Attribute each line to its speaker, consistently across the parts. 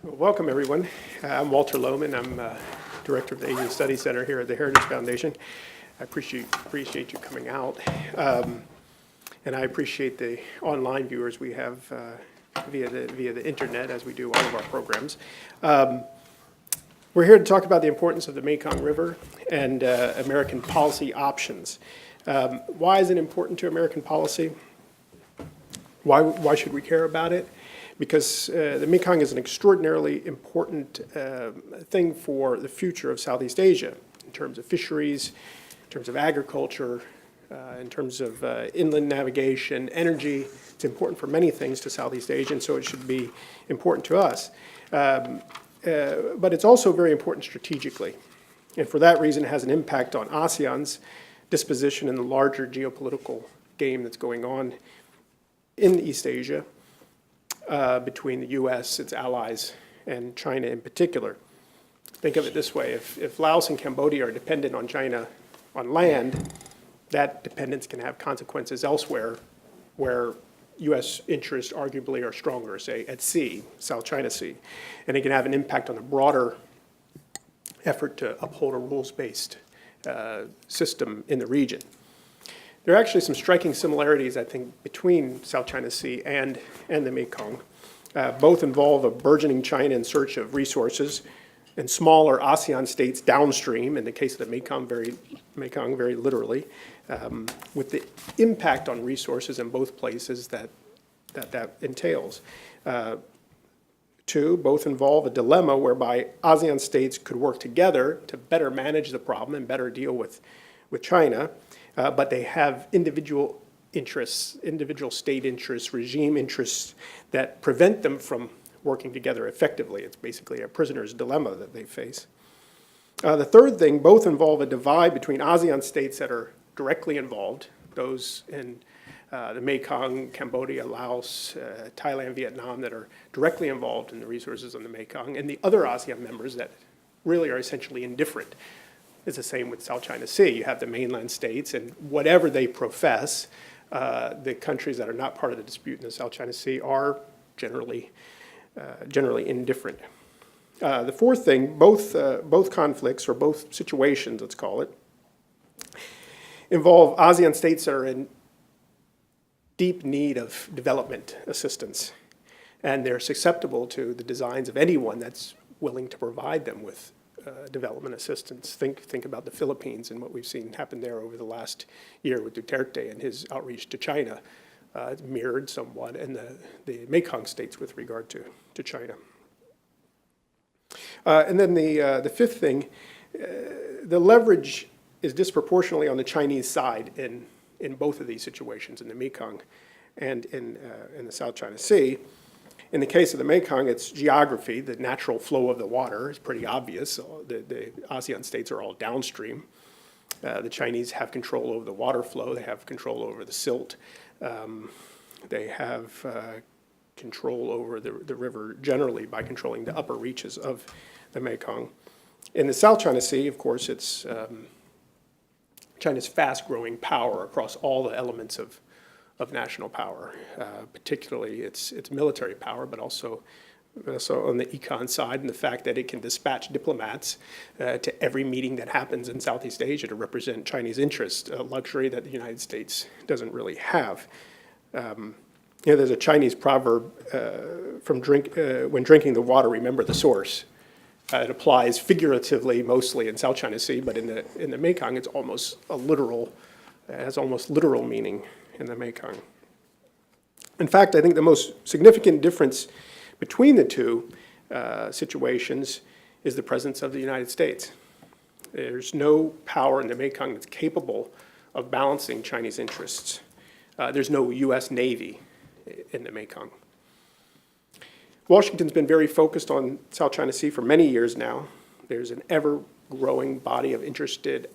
Speaker 1: Well, welcome, everyone. I'm Walter Lohman. I'm Director of the Asian Studies Center here at the Heritage Foundation. I appreciate you coming out. And I appreciate the online viewers we have via the internet as we do all of our programs. We're here to talk about the importance of the Mekong River and American policy options. Why is it important to American policy? Why should we care about it? Because the Mekong is an extraordinarily important thing for the future of Southeast Asia in terms of fisheries, in terms of agriculture, in terms of inland navigation, energy. It's important for many things to Southeast Asia, and so it should be important to us. But it's also very important strategically. And for that reason, it has an impact on ASEAN's disposition in the larger geopolitical game that's going on in East Asia. Between the U.S., its allies, and China in particular. Think of it this way. If Laos and Cambodia are dependent on China on land, that dependence can have consequences elsewhere where U.S. interests arguably are stronger, say at sea, South China Sea. And it can have an impact on the broader effort to uphold a rules-based system in the region. There are actually some striking similarities, I think, between South China Sea and the Mekong. Both involve a burgeoning China in search of resources and smaller ASEAN states downstream, in the case of the Mekong very literally, with the impact on resources in both places that entails. Two, both involve a dilemma whereby ASEAN states could work together to better manage the problem and better deal with China. But they have individual interests, individual state interests, regime interests that prevent them from working together effectively. It's basically a prisoner's dilemma that they face. The third thing, both involve a divide between ASEAN states that are directly involved, those in the Mekong, Cambodia, Laos, Thailand, Vietnam, that are directly involved in the resources on the Mekong, and the other ASEAN members that really are essentially indifferent. It's the same with South China Sea. You have the mainland states, and whatever they profess, the countries that are not part of the dispute in the South China Sea are generally indifferent. The fourth thing, both conflicts, or both situations, let's call it, involve ASEAN states that are in deep need of development assistance, and they're susceptible to the designs of anyone that's willing to provide them with development assistance. Think about the Philippines and what we've seen happen there over the last year with Duterte and his outreach to China. It's mirrored somewhat in the Mekong states with regard to China. And then the fifth thing, the leverage is disproportionately on the Chinese side in both of these situations, in the Mekong and in the South China Sea. In the case of the Mekong, it's geography. The natural flow of the water is pretty obvious. The ASEAN states are all downstream. The Chinese have control over the water flow. They have control over the silt. They have control over the river generally by controlling the upper reaches of the Mekong. In the South China Sea, of course, it's China's fast-growing power across all the elements of national power, particularly its military power, but also on the econ side, and the fact that it can dispatch diplomats to every meeting that happens in Southeast Asia to represent Chinese interests, a luxury that the United States doesn't really have. There's a Chinese proverb, when drinking the water, remember the source. It applies figuratively mostly in South China Sea, but in the Mekong, it has almost literal meaning in the Mekong. In fact, I think the most significant difference between the two situations is the presence of the United States. There's no power in the Mekong that's capable of balancing Chinese interests. There's no U.S. Navy in the Mekong. Washington's been very focused on South China Sea for many years now. There's an ever-growing body of interested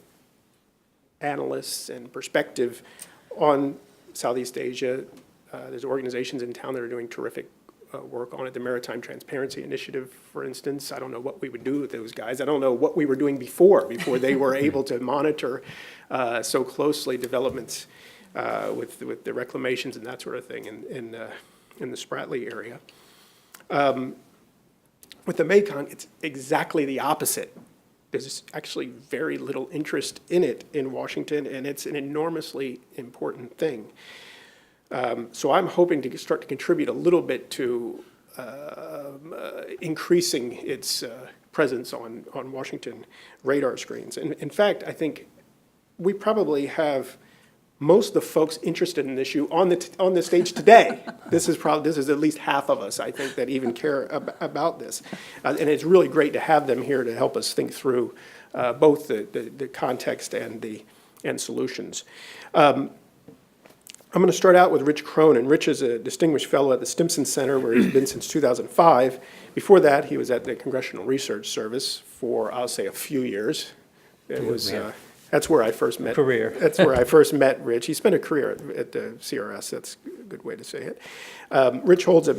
Speaker 1: analysts and perspective on Southeast Asia. There's organizations in town that are doing terrific work on it. The Maritime Transparency Initiative, for instance. I don't know what we would do with those guys. I don't know what we were doing before they were able to monitor so closely developments with the reclamations and that sort of thing in the Spratly area. With the Mekong, it's exactly the opposite. There's actually very little interest in it in Washington, and it's an enormously important thing. So I'm hoping to start to contribute a little bit to increasing its presence on Washington radar screens. And in fact, I think we probably have most of the folks interested in the issue on the stage today. This is at least half of us, I think, that even care about this. And it's really great to have them here to help us think through both the context and solutions. I'm going to start out with Rich Cronin. Rich is a distinguished fellow at the Stimson Center, where he's been since 2005. Before that, he was at the Congressional Research Service for, I'll say, a few years. It was that's where I first met.
Speaker 2: Career.
Speaker 1: That's where I first met Rich. He spent a career at the CRS. That's a good way to say it. Rich holds a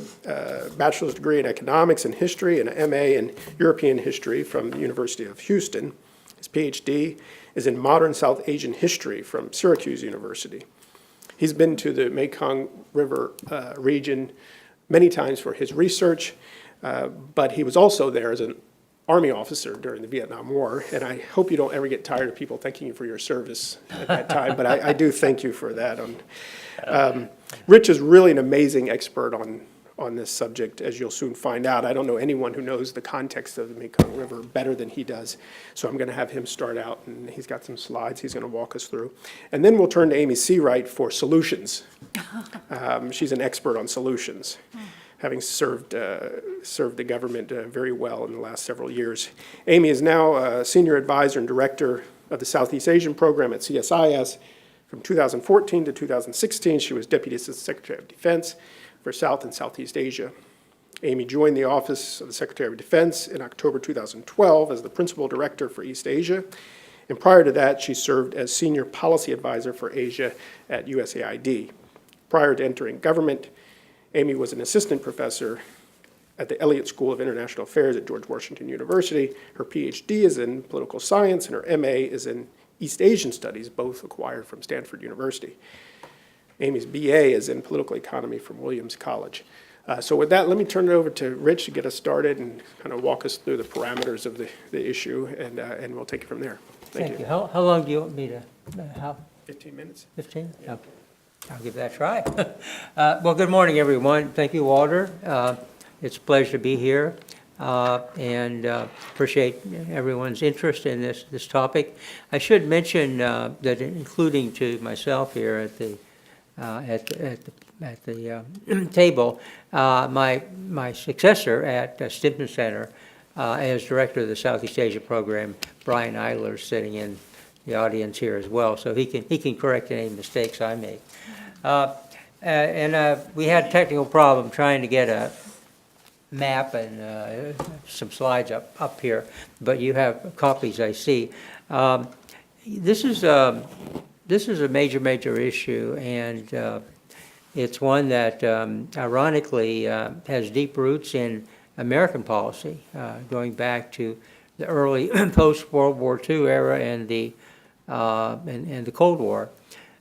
Speaker 1: bachelor's degree in economics and history and an MA in European history from the University of Houston. His PhD is in modern South Asian history from Syracuse University. He's been to the Mekong River region many times for his research, but he was also there as an Army officer during the Vietnam War, and I hope you don't ever get tired of people thanking you for your service at that time, but I do thank you for that. Rich is really an amazing expert on this subject, as you'll soon find out. I don't know anyone who knows the context of the Mekong River better than he does, so I'm going to have him start out, and he's got some slides he's going to walk us through. And then we'll turn to Amy Seawright for solutions. She's an expert on solutions, having served the government very well in the last several years. Amy is now a senior advisor and director of the Southeast Asian program at CSIS. From 2014 to 2016, she was Deputy Assistant Secretary of Defense for South and Southeast Asia. Amy joined the Office of the Secretary of Defense in October 2012 as the Principal Director for East Asia. And prior to that, she served as Senior Policy Advisor for Asia at USAID. Prior to entering government, Amy was an assistant professor at the Elliott School of International Affairs at George Washington University. Her PhD is in political science, and her MA is in East Asian Studies, both acquired from Stanford University. Amy's BA is in political economy from Williams College. So with that, let me turn it over to Rich to get us started and kind of walk us through the parameters of the issue, and we'll take it from there. Thank you.
Speaker 2: How long do you want me to, how?
Speaker 1: 15 minutes. 15?
Speaker 2: Yeah. Okay. I'll give that a try. Well, good morning, everyone. Thank you, Walter. It's a pleasure to be here, and appreciate everyone's interest in this topic. I should mention that, including to myself here at the table, my successor at Stimson Center as director of the Southeast Asia program, Brian Eiler, is sitting in the audience here as well, so he can correct any mistakes I make. We had a technical problem trying to get a map and some slides up here, but you have copies, I see. This is a major issue, and it's one that ironically has deep roots in American policy, going back to the early post-World War II era and the Cold War.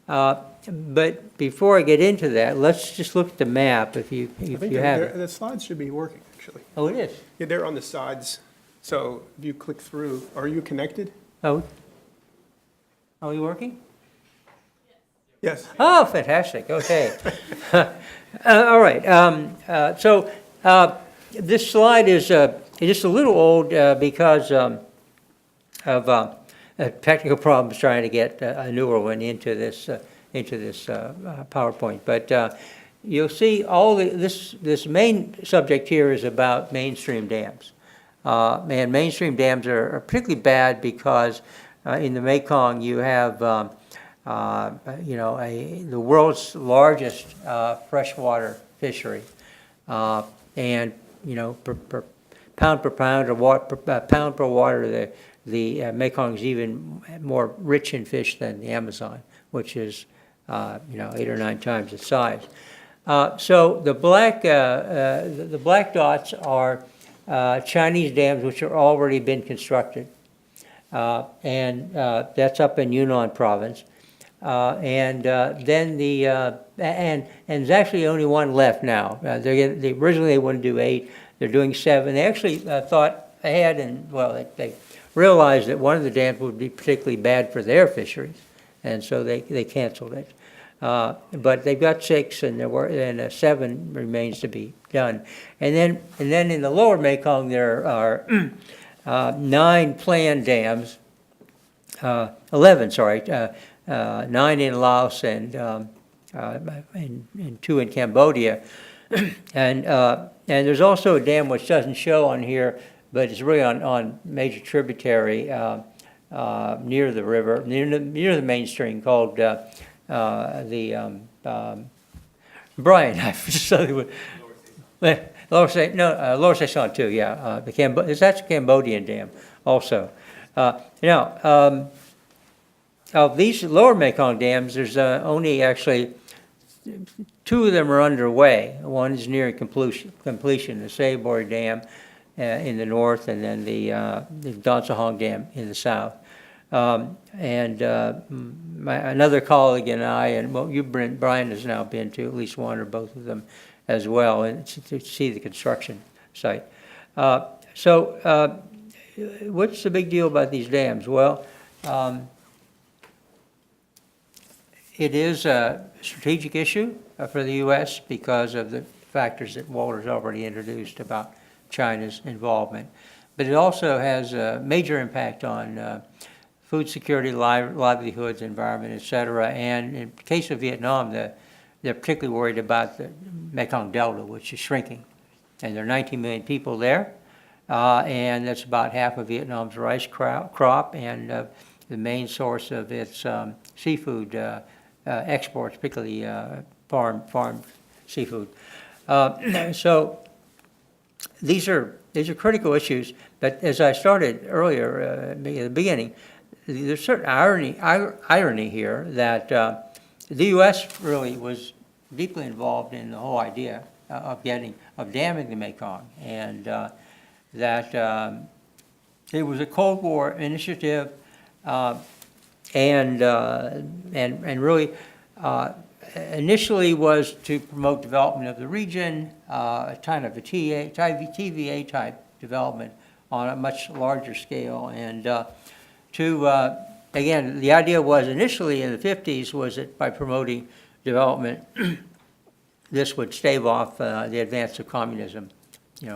Speaker 2: But before I get into that, let's just look at the map if you have it.
Speaker 1: The slides should be working, actually.
Speaker 2: Oh, it is?
Speaker 1: Yeah, they're on the sides. So if you click through, are you connected?
Speaker 2: Oh, are we working?
Speaker 1: Yes.
Speaker 2: Oh, fantastic. Okay. All right. So this slide is just a little old because of technical problems trying to get a newer one into this PowerPoint. But you'll see all this main subject here is about mainstream dams. And mainstream dams are particularly bad because in the Mekong you have the world's largest freshwater fishery, and per pound per water, the Mekong is even more rich in fish than the Amazon, which is 8 or 9 times its size. So the black dots are Chinese dams which have already been constructed, and that's up in Yunnan province. Then and there's actually only one left now. Originally they wanted to do 8, they're doing 7. They actually thought ahead, and, well, they realized that one of the dams would be particularly bad for their fisheries, and so they canceled it. But they've got 6, and 7 remains to be done. And then in the lower Mekong, there are 9 planned dams, 11, sorry, 9 in Laos and 2 in Cambodia. And there's also a dam which doesn't show on here, but it's really on major tributary near the river, near the main stream, called Brian. I suddenly would. Lower Saison too. Yeah, that's a Cambodian dam also. Now, of these lower Mekong dams, there's only actually 2 of them are underway. One is nearing completion, the Saibor Dam in the north, and then the Donsahong Dam in the south. Another colleague and I, and Brian has now been to at least one or both of them as well, and to see the construction site. What's the big deal about these dams? Well, it is a strategic issue for the U.S. because of the factors that Walter's already introduced about China's involvement. But it also has a major impact on food security, livelihoods, environment, et cetera. And in the case of Vietnam, they're particularly worried about the Mekong Delta, which is shrinking. And there are 19 million people there, and that's about half of Vietnam's rice crop and the main source of its seafood exports, particularly farm seafood. So these are critical issues. But as I started earlier at the beginning, there's certain irony here that the U.S. really was deeply involved in the whole idea of damming the Mekong, and that it was a Cold War initiative, and really initially was to promote development of the region, kind of a TVA type development on a much larger scale, and again, the idea was initially in the 50s was that by promoting development, this would stave off the advance of communism,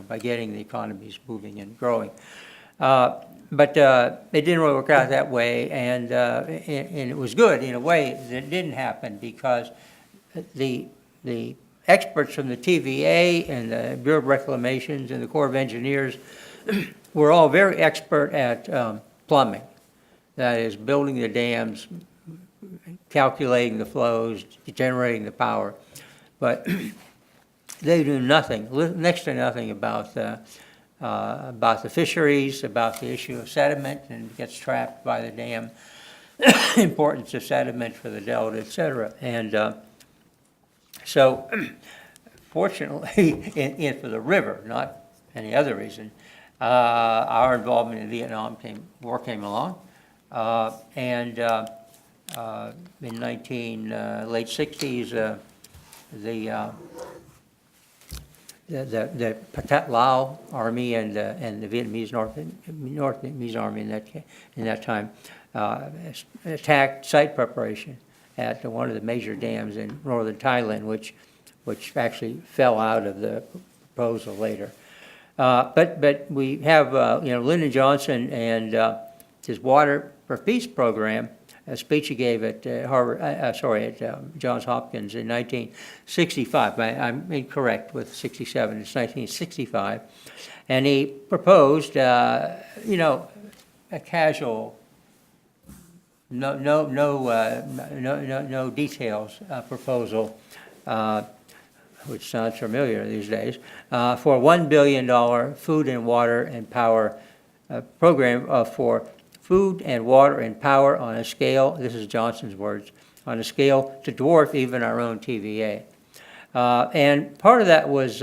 Speaker 2: by getting the economies moving and growing. But it didn't really work out that way, and it was good in a way that it didn't happen, because the experts from the TVA and the Bureau of Reclamations and the Corps of Engineers were all very expert at plumbing. That is, building the dams, calculating the flows, generating the power. But they do nothing, next to nothing about the fisheries, about the issue of sediment and gets trapped by the dam, importance of sediment for the delta, et cetera. And so, fortunately, for the river, not any other reason, our involvement in the Vietnam War came along. In late 60s, the Pathet Lao Army and the Vietnamese North Vietnamese Army in that time attacked site preparation at one of the major dams in northern Thailand, which actually fell out of the proposal later. But we have Lyndon Johnson and his Water for Peace program, a speech he gave at Johns Hopkins in 1965. I'm incorrect with 67. It's 1965, and he proposed, a casual, no details proposal, which sounds familiar these days, for a $1 billion food and water and power program for food and water and power on a scale, this is Johnson's words, on a scale to dwarf even our own TVA. And part of that was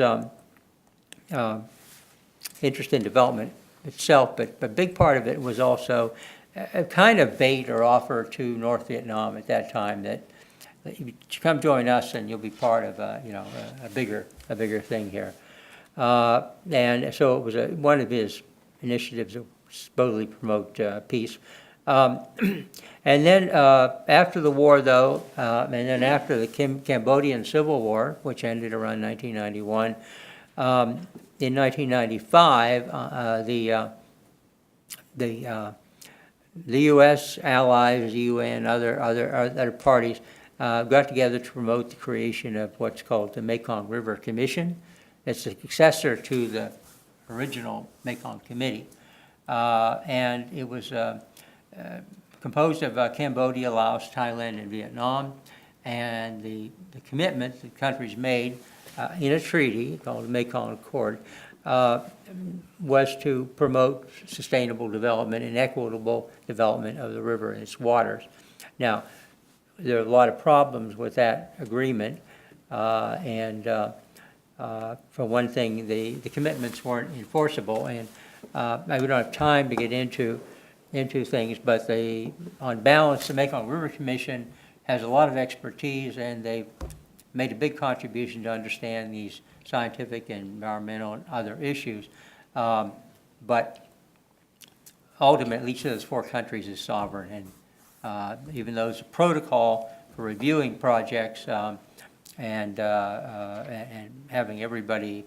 Speaker 2: interest in development itself, but a big part of it was also a kind of bait or offer to North Vietnam at that time that you come join us and you'll be part of a bigger thing here. And so it was one of his initiatives to supposedly promote peace. And then after the war, though, and then after the Cambodian Civil War, which ended around 1991, in 1995, the U.S. allies, the UN, other parties got together to promote the creation of what's called the Mekong River Commission. It's the successor to the original Mekong Committee, and it was composed of Cambodia, Laos, Thailand, and Vietnam. And the commitment the countries made in a treaty called the Mekong Accord was to promote sustainable development and equitable development of the river and its waters. Now, there are a lot of problems with that agreement, and for one thing, the commitments weren't enforceable, and we don't have time to get into things, but on balance, the Mekong River Commission has a lot of expertise, and they've made a big contribution to understand these scientific and environmental and other issues. But ultimately, each of those 4 countries is sovereign, and even though there's a protocol for reviewing projects and having everybody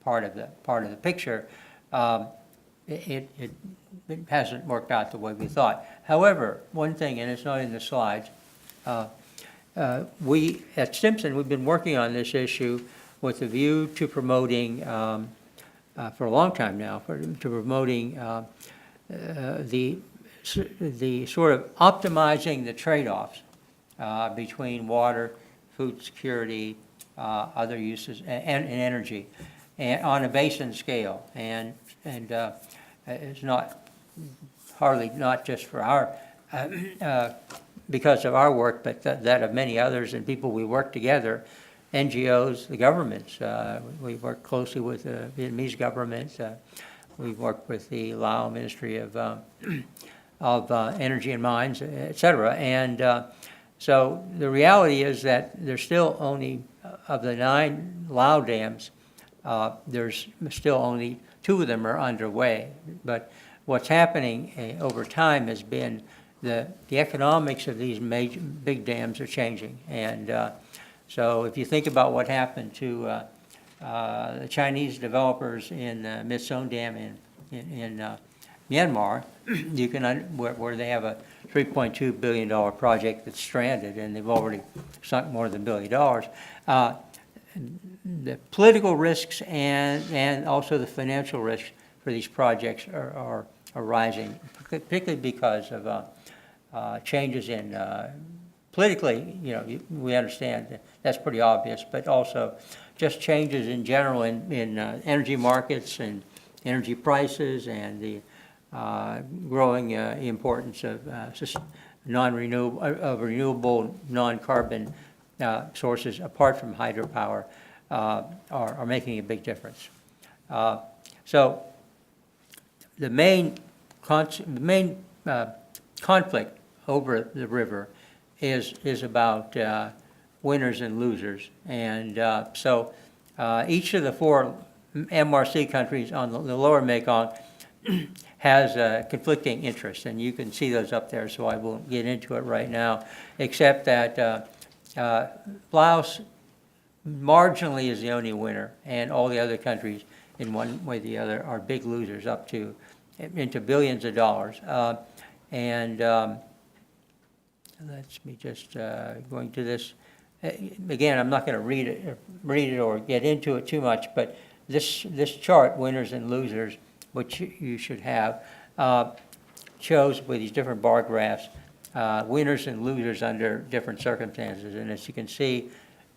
Speaker 2: part of the picture, it hasn't worked out the way we thought. However, one thing, and it's not in the slides, we at Stimson, we've been working on this issue with a view to promoting, for a long time now, to promoting the sort of optimizing the trade-offs between water, food security, other uses, and energy, and on a basin scale. And it's not just for our because of our work, but that of many others and people we work together, NGOs, the governments. We work closely with the Vietnamese government. We work with the Lao Ministry of Energy and Mines, et cetera. And so the reality is that there's still only, of the 9 Lao dams, there's still only 2 of them are underway. But what's happening over time has been the economics of these big dams are changing. And so if you think about what happened to the Chinese developers in Myitsone Dam in Myanmar, you can where they have a $3.2 billion project that's stranded, and they've already sunk more than $1 billion. The political risks and also the financial risks for these projects are rising, particularly because of changes in politically. We understand that's pretty obvious, but also just changes in general in energy markets and energy prices, and the growing importance of renewable, non-carbon sources apart from hydropower are making a big difference. So the main conflict over the river is about winners and losers, and so each of the 4 MRC countries on the lower Mekong has conflicting interests, and you can see those up there, so I won't get into it right now, except that Laos marginally is the only winner, and all the other countries, in one way or the other, are big losers into billions of dollars. And let's me just going to this. Again, I'm not going to read it or get into it too much, but this chart, winners and losers, which you should have, shows with these different bar graphs winners and losers under different circumstances. And as you can see,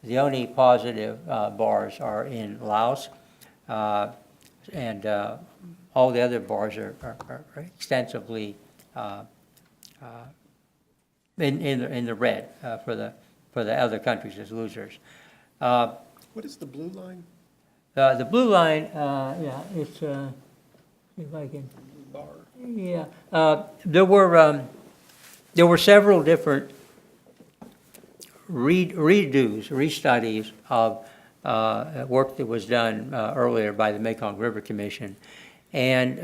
Speaker 2: the only positive bars are in Laos, and all the other bars are extensively in the red for the other countries as losers.
Speaker 1: What is the blue line?
Speaker 2: The blue line, yeah, it's if I can.
Speaker 1: Bar.
Speaker 2: Yeah, there were several different restudies of work that was done earlier by the Mekong River Commission and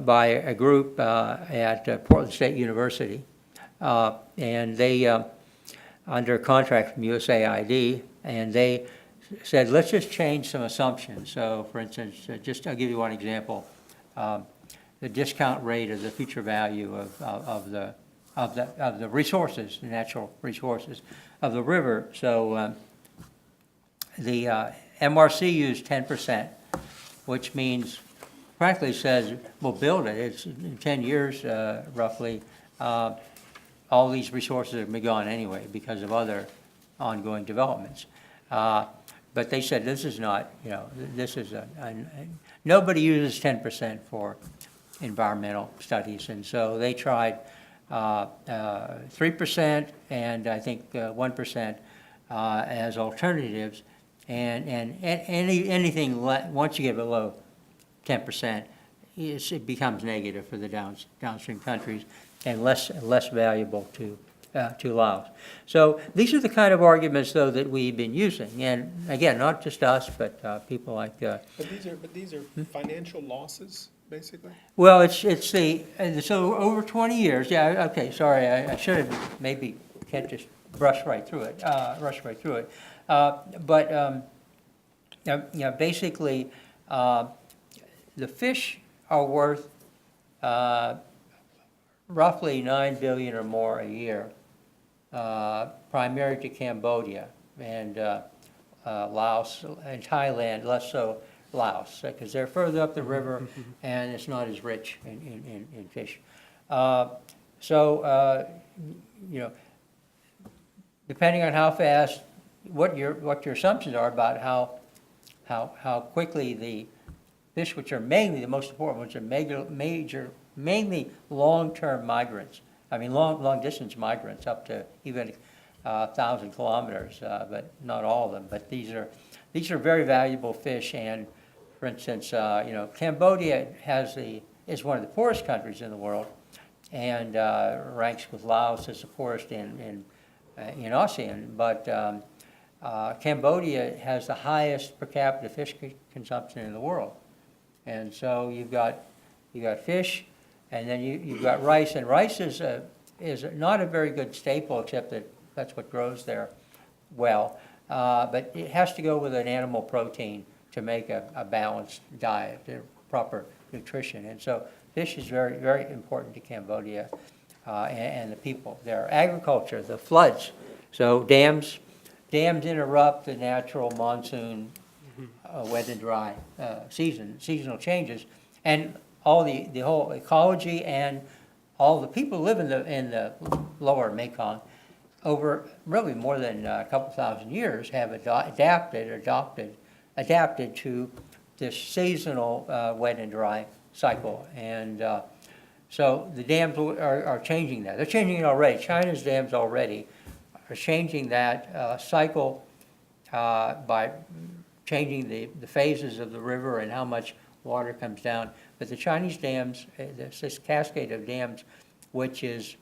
Speaker 2: by a group at Portland State University. And they, under contract from USAID, and they said, let's just change some assumptions. So, for instance, I'll give you one example. The discount rate of the future value of the resources, the natural resources of the river. So the MRC used 10%, which means practically says we'll build it. It's in 10 years roughly. All these resources have been gone anyway because of other ongoing developments. But they said this is not, this is nobody uses 10% for environmental studies, and so they tried 3% and I think 1% as alternatives, and anything once you get below 10%, it becomes negative for the downstream countries and less valuable to Laos. So these are the kind of arguments, though, that we've been using, and again, not just us, but people like.
Speaker 1: But these are financial losses, basically.
Speaker 2: Well, it's the so over 20 years. Yeah. Okay. Sorry, I should have maybe can't just rush right through it. But basically, the fish are worth roughly $9 billion or more a year, primarily to Cambodia and Laos and Thailand, less so Laos, because they're further up the river and it's not as rich in fish. Depending on how fast, what your assumptions are about how quickly the fish, which are mainly the most important ones, are mainly long-term migrants. I mean, long-distance migrants up to even 1,000 kilometers, but not all of them. But these are very valuable fish. And for instance, Cambodia is one of the poorest countries in the world, and ranks with Laos as the poorest in ASEAN. But Cambodia has the highest per capita fish consumption in the world. And so you've got fish, and then you've got rice, and rice is not a very good staple, except that that's what grows there well. But it has to go with an animal protein to make a balanced diet, proper nutrition. And so fish is very, very important to Cambodia and the people there. Agriculture, the floods. So dams interrupt the natural monsoon wet and dry seasonal changes, and all the whole ecology and all the people who live in the lower Mekong over really more than a couple thousand years have adapted to this seasonal wet and dry cycle, and so the dams are changing that. They're changing it already. China's dams already are changing that cycle by changing the phases of the river and how much water comes down. But the Chinese dams, there's this cascade of dams, which is,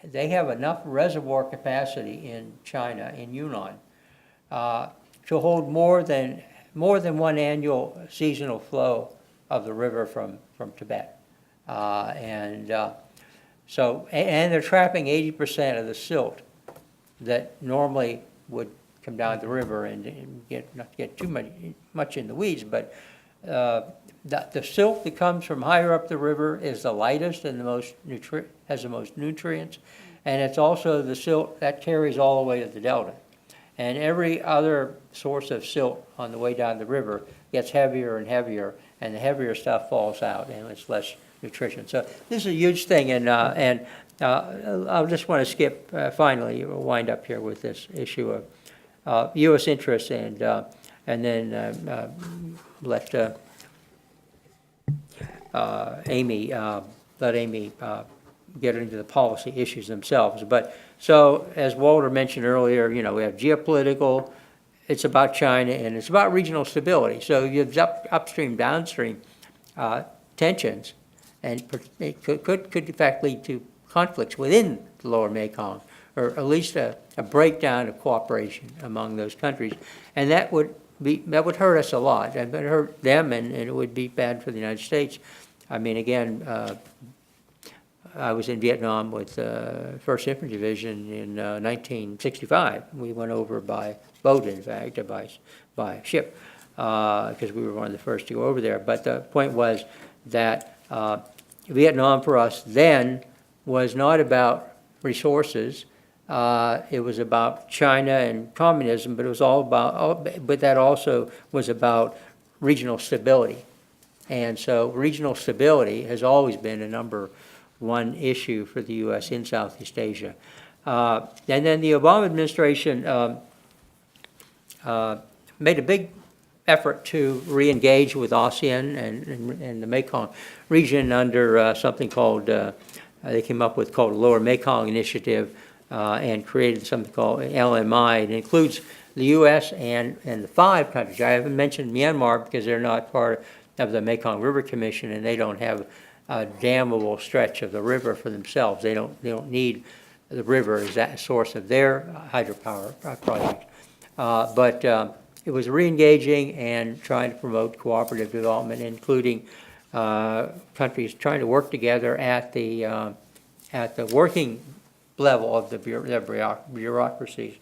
Speaker 2: they have enough reservoir capacity in China, in Yunnan, to hold more than one annual seasonal flow of the river from Tibet. And they're trapping 80% of the silt that normally would come down the river and not get too much in the weeds, but the silt that comes from higher up the river is the lightest and has the most nutrients, and it's also the silt that carries all the way to the delta. And every other source of silt on the way down the river gets heavier and heavier, and the heavier stuff falls out, and it's less nutrition. So this is a huge thing, and I'll just want to skip, finally, we'll wind up here with this issue of U.S. interests, and then let Amy get into the policy issues themselves. But so, as Walter mentioned earlier, we have geopolitical, it's about China, and it's about regional stability. So you have upstream, downstream tensions, and it could in fact lead to conflicts within the lower Mekong, or at least a breakdown of cooperation among those countries. And that would that would hurt us a lot. It would hurt them, and it would be bad for the United States. I mean, again, I was in Vietnam with 1st Infantry Division in 1965. We went over by boat, in fact, by ship, because we were one of the first to go over there. But the point was that Vietnam for us then was not about resources. It was about China and communism, but it was but that also was about regional stability. And so regional stability has always been a number one issue for the U.S. in Southeast Asia. And then the Obama administration made a big effort to re-engage with ASEAN and the Mekong region under something called, they came up with called Lower Mekong Initiative, and created something called LMI. It includes the U.S. and the 5 countries. I haven't mentioned Myanmar because they're not part of the Mekong River Commission, and they don't have a dammable stretch of the river for themselves. They don't need the river as that source of their hydropower project. But it was re-engaging and trying to promote cooperative development, including countries trying to work together at the working level of the bureaucracies.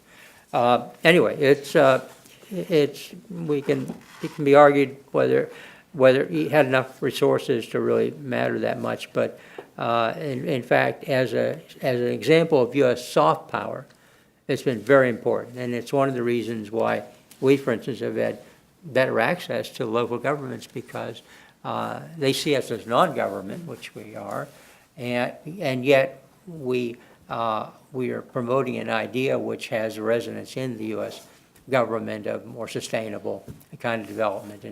Speaker 2: Anyway, it can be argued whether he had enough resources to really matter that much. But in fact, as an example of U.S. soft power, it's been very important, and it's one of the reasons why we, for instance, have had better access to local governments, because they see us as non-government, which we are, and yet we are promoting an idea which has resonance in the U.S. government of more sustainable kind of development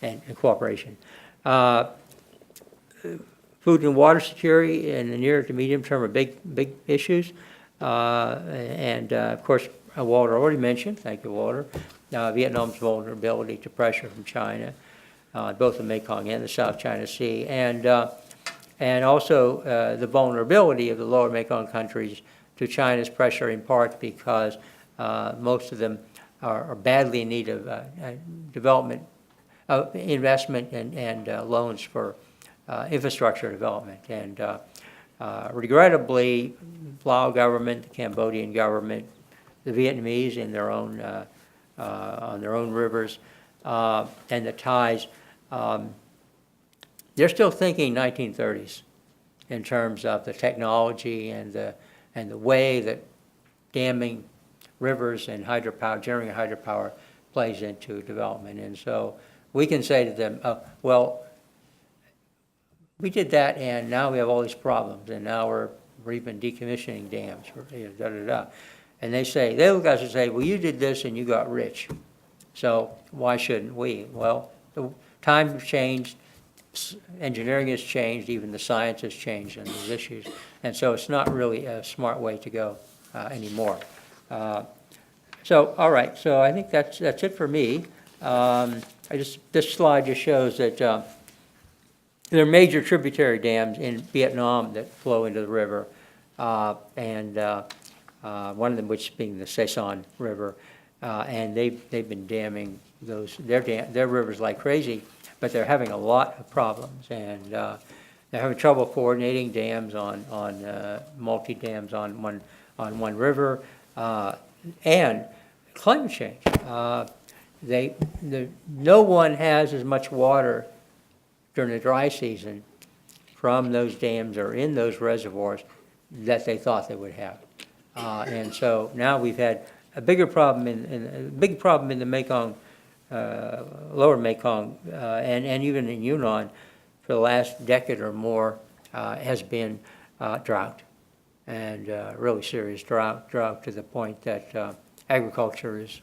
Speaker 2: and cooperation. Food and water security in the near to medium term are big issues. Of course, Walter already mentioned, thank you, Walter, Vietnam's vulnerability to pressure from China, both the Mekong and the South China Sea, and also the vulnerability of the lower Mekong countries to China's pressure, in part because most of them are badly in need of development, investment and loans for infrastructure development. And regrettably, Lao government, the Cambodian government, the Vietnamese in their own on their own rivers, and the Thais, they're still thinking 1930s in terms of the technology and the way that damming rivers and hydropower, generating hydropower, plays into development. And so we can say to them, well, we did that, and now we have all these problems, and now we're even decommissioning dams, And they look at us and say, well, you did this and you got rich, so why shouldn't we? Well, the times have changed, engineering has changed, even the science has changed on these issues, and so it's not really a smart way to go anymore. So, all right, so I think that's it for me. This slide just shows that there are major tributary dams in Vietnam that flow into the river, and one of them which being the Saigon River, and they've been damming their rivers like crazy, but they're having a lot of problems, and they're having trouble coordinating dams on multi-dams on one river, and climate change. No one has as much water during the dry season from those dams or in those reservoirs that they thought they would have. And so now we've had a bigger problem in the Mekong, lower Mekong, and even in Yunnan for the last decade or more has been drought, and really serious drought to the point that agriculture is,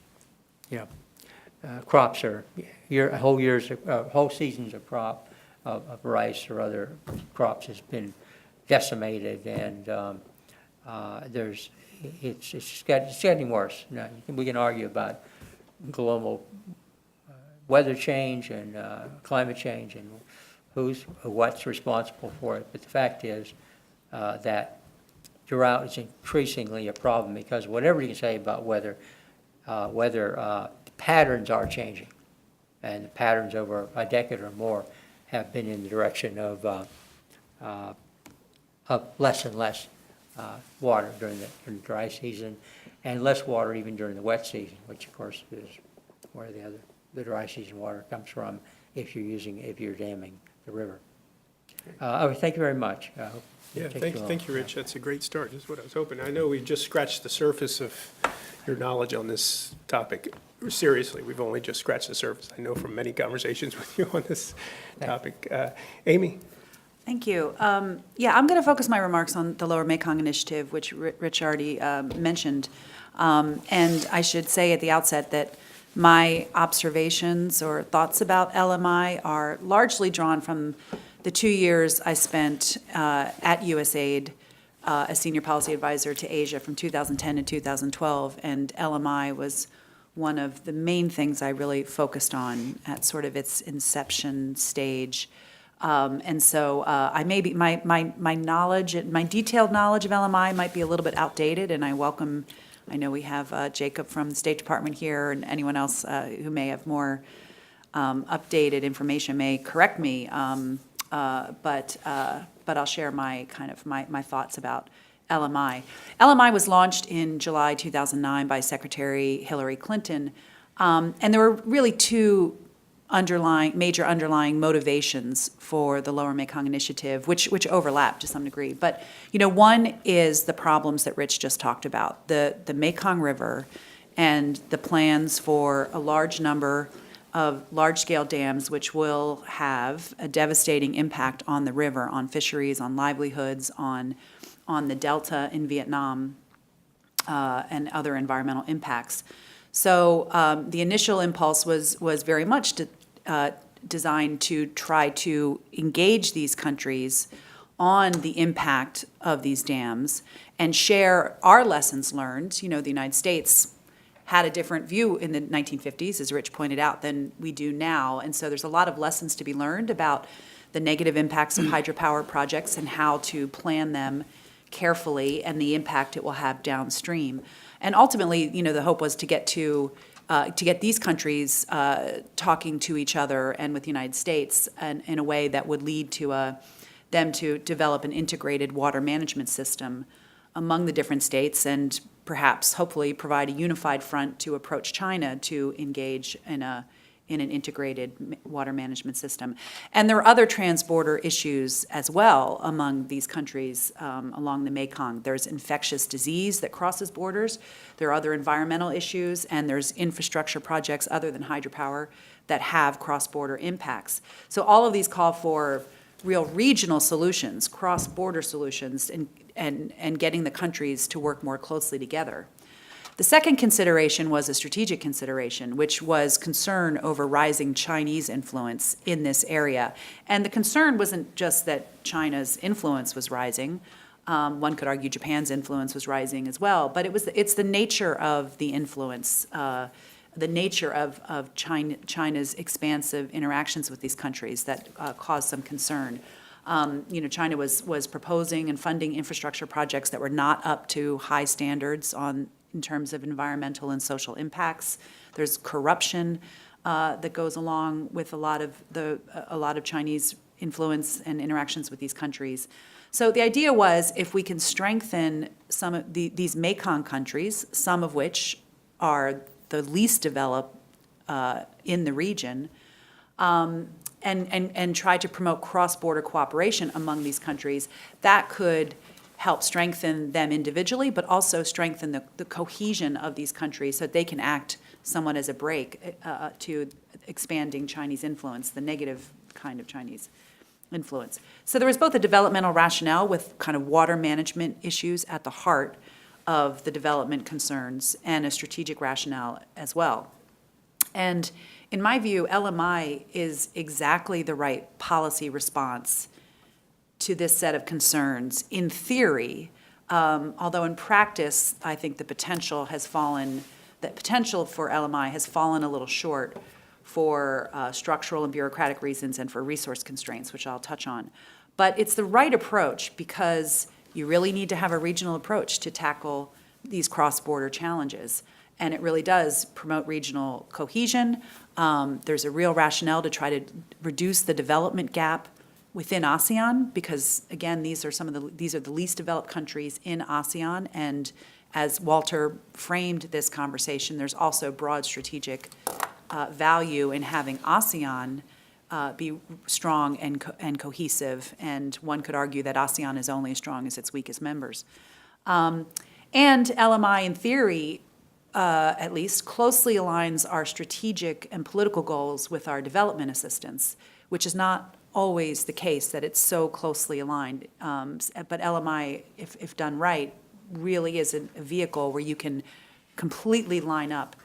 Speaker 2: crops are whole seasons of crop of rice or other crops has been decimated, and it's getting worse. Now, we can argue about global weather change and climate change and what's responsible for it, but the fact is that drought is increasingly a problem, because whatever you can say about weather patterns are changing. And the patterns over a decade or more have been in the direction of less and less water during the dry season, and less water even during the wet season, which of course is where the dry season water comes from if you're damming the river. Thank you very much. I hope it
Speaker 1: Yeah,
Speaker 2: didn't take
Speaker 1: thank
Speaker 2: too
Speaker 1: you,
Speaker 2: long.
Speaker 1: thank you, Rich. That's a great start. That's what I was hoping. I know we just scratched the surface of your knowledge on this topic. Seriously, we've only just scratched the surface. I know from many conversations with you on this topic. Amy?
Speaker 3: Thank you. Yeah, I'm going to focus my remarks on the Lower Mekong Initiative, which Rich already mentioned. And I should say at the outset that my observations or thoughts about LMI are largely drawn from the 2 years I spent at USAID as Senior Policy Advisor to Asia from 2010 to 2012, and LMI was one of the main things I really focused on at sort of its inception stage. And so I may be, my knowledge, my detailed knowledge of LMI might be a little bit outdated, and I know we have Jacob from the State Department here, and anyone else who may have more updated information may correct me. But I'll share my thoughts about LMI. LMI was launched in July 2009 by Secretary Hillary Clinton, and there were really two major underlying motivations for the Lower Mekong Initiative, which overlap to some degree. But one is the problems that Rich just talked about, the Mekong River, and the plans for a large number of large-scale dams which will have a devastating impact on the river, on fisheries, on livelihoods, on the delta in Vietnam, and other environmental impacts. So the initial impulse was very much designed to try to engage these countries on the impact of these dams and share our lessons learned. The United States had a different view in the 1950s, as Rich pointed out, than we do now. And so there's a lot of lessons to be learned about the negative impacts of hydropower projects and how to plan them carefully and the impact it will have downstream. And ultimately, the hope was to get these countries talking to each other and with the United States and in a way that would lead to them to develop an integrated water management system among the different states, and perhaps, hopefully, provide a unified front to approach China to engage in an integrated water management system. And there are other transborder issues as well among these countries along the Mekong. There's infectious disease that crosses borders. There are other environmental issues, and there's infrastructure projects other than hydropower that have cross-border impacts. So all of these call for real regional solutions, cross-border solutions, and getting the countries to work more closely together. The second consideration was a strategic consideration, which was concern over rising Chinese influence in this area. And the concern wasn't just that China's influence was rising. One could argue Japan's influence was rising as well, but it's the nature of the influence, the nature of China's expansive interactions with these countries that caused some concern. China was proposing and funding infrastructure projects that were not up to high standards in terms of environmental and social impacts. There's corruption that goes along with a lot of Chinese influence and interactions with these countries. So the idea was, if we can strengthen some of these Mekong countries, some of which are the least developed in the region, and try to promote cross-border cooperation among these countries, that could help strengthen them individually, but also strengthen the cohesion of these countries so that they can act somewhat as a brake to expanding Chinese influence, the negative kind of Chinese influence. So there was both a developmental rationale with kind of water management issues at the heart of the development concerns, and a strategic rationale as well. And in my view, LMI is exactly the right policy response to this set of concerns in theory, although in practice, I think the potential for LMI has fallen a little short for structural and bureaucratic reasons and for resource constraints, which I'll touch on. But it's the right approach because you really need to have a regional approach to tackle these cross-border challenges. And it really does promote regional cohesion. There's a real rationale to try to reduce the development gap within ASEAN, because again, these are the least developed countries in ASEAN. And as Walter framed this conversation, there's also broad strategic value in having ASEAN be strong and cohesive. And one could argue that ASEAN is only as strong as its weakest members. And LMI, in theory, at least, closely aligns our strategic and political goals with our development assistance, which is not always the case that it's so closely aligned. But LMI, if done right, really is a vehicle where you can completely line up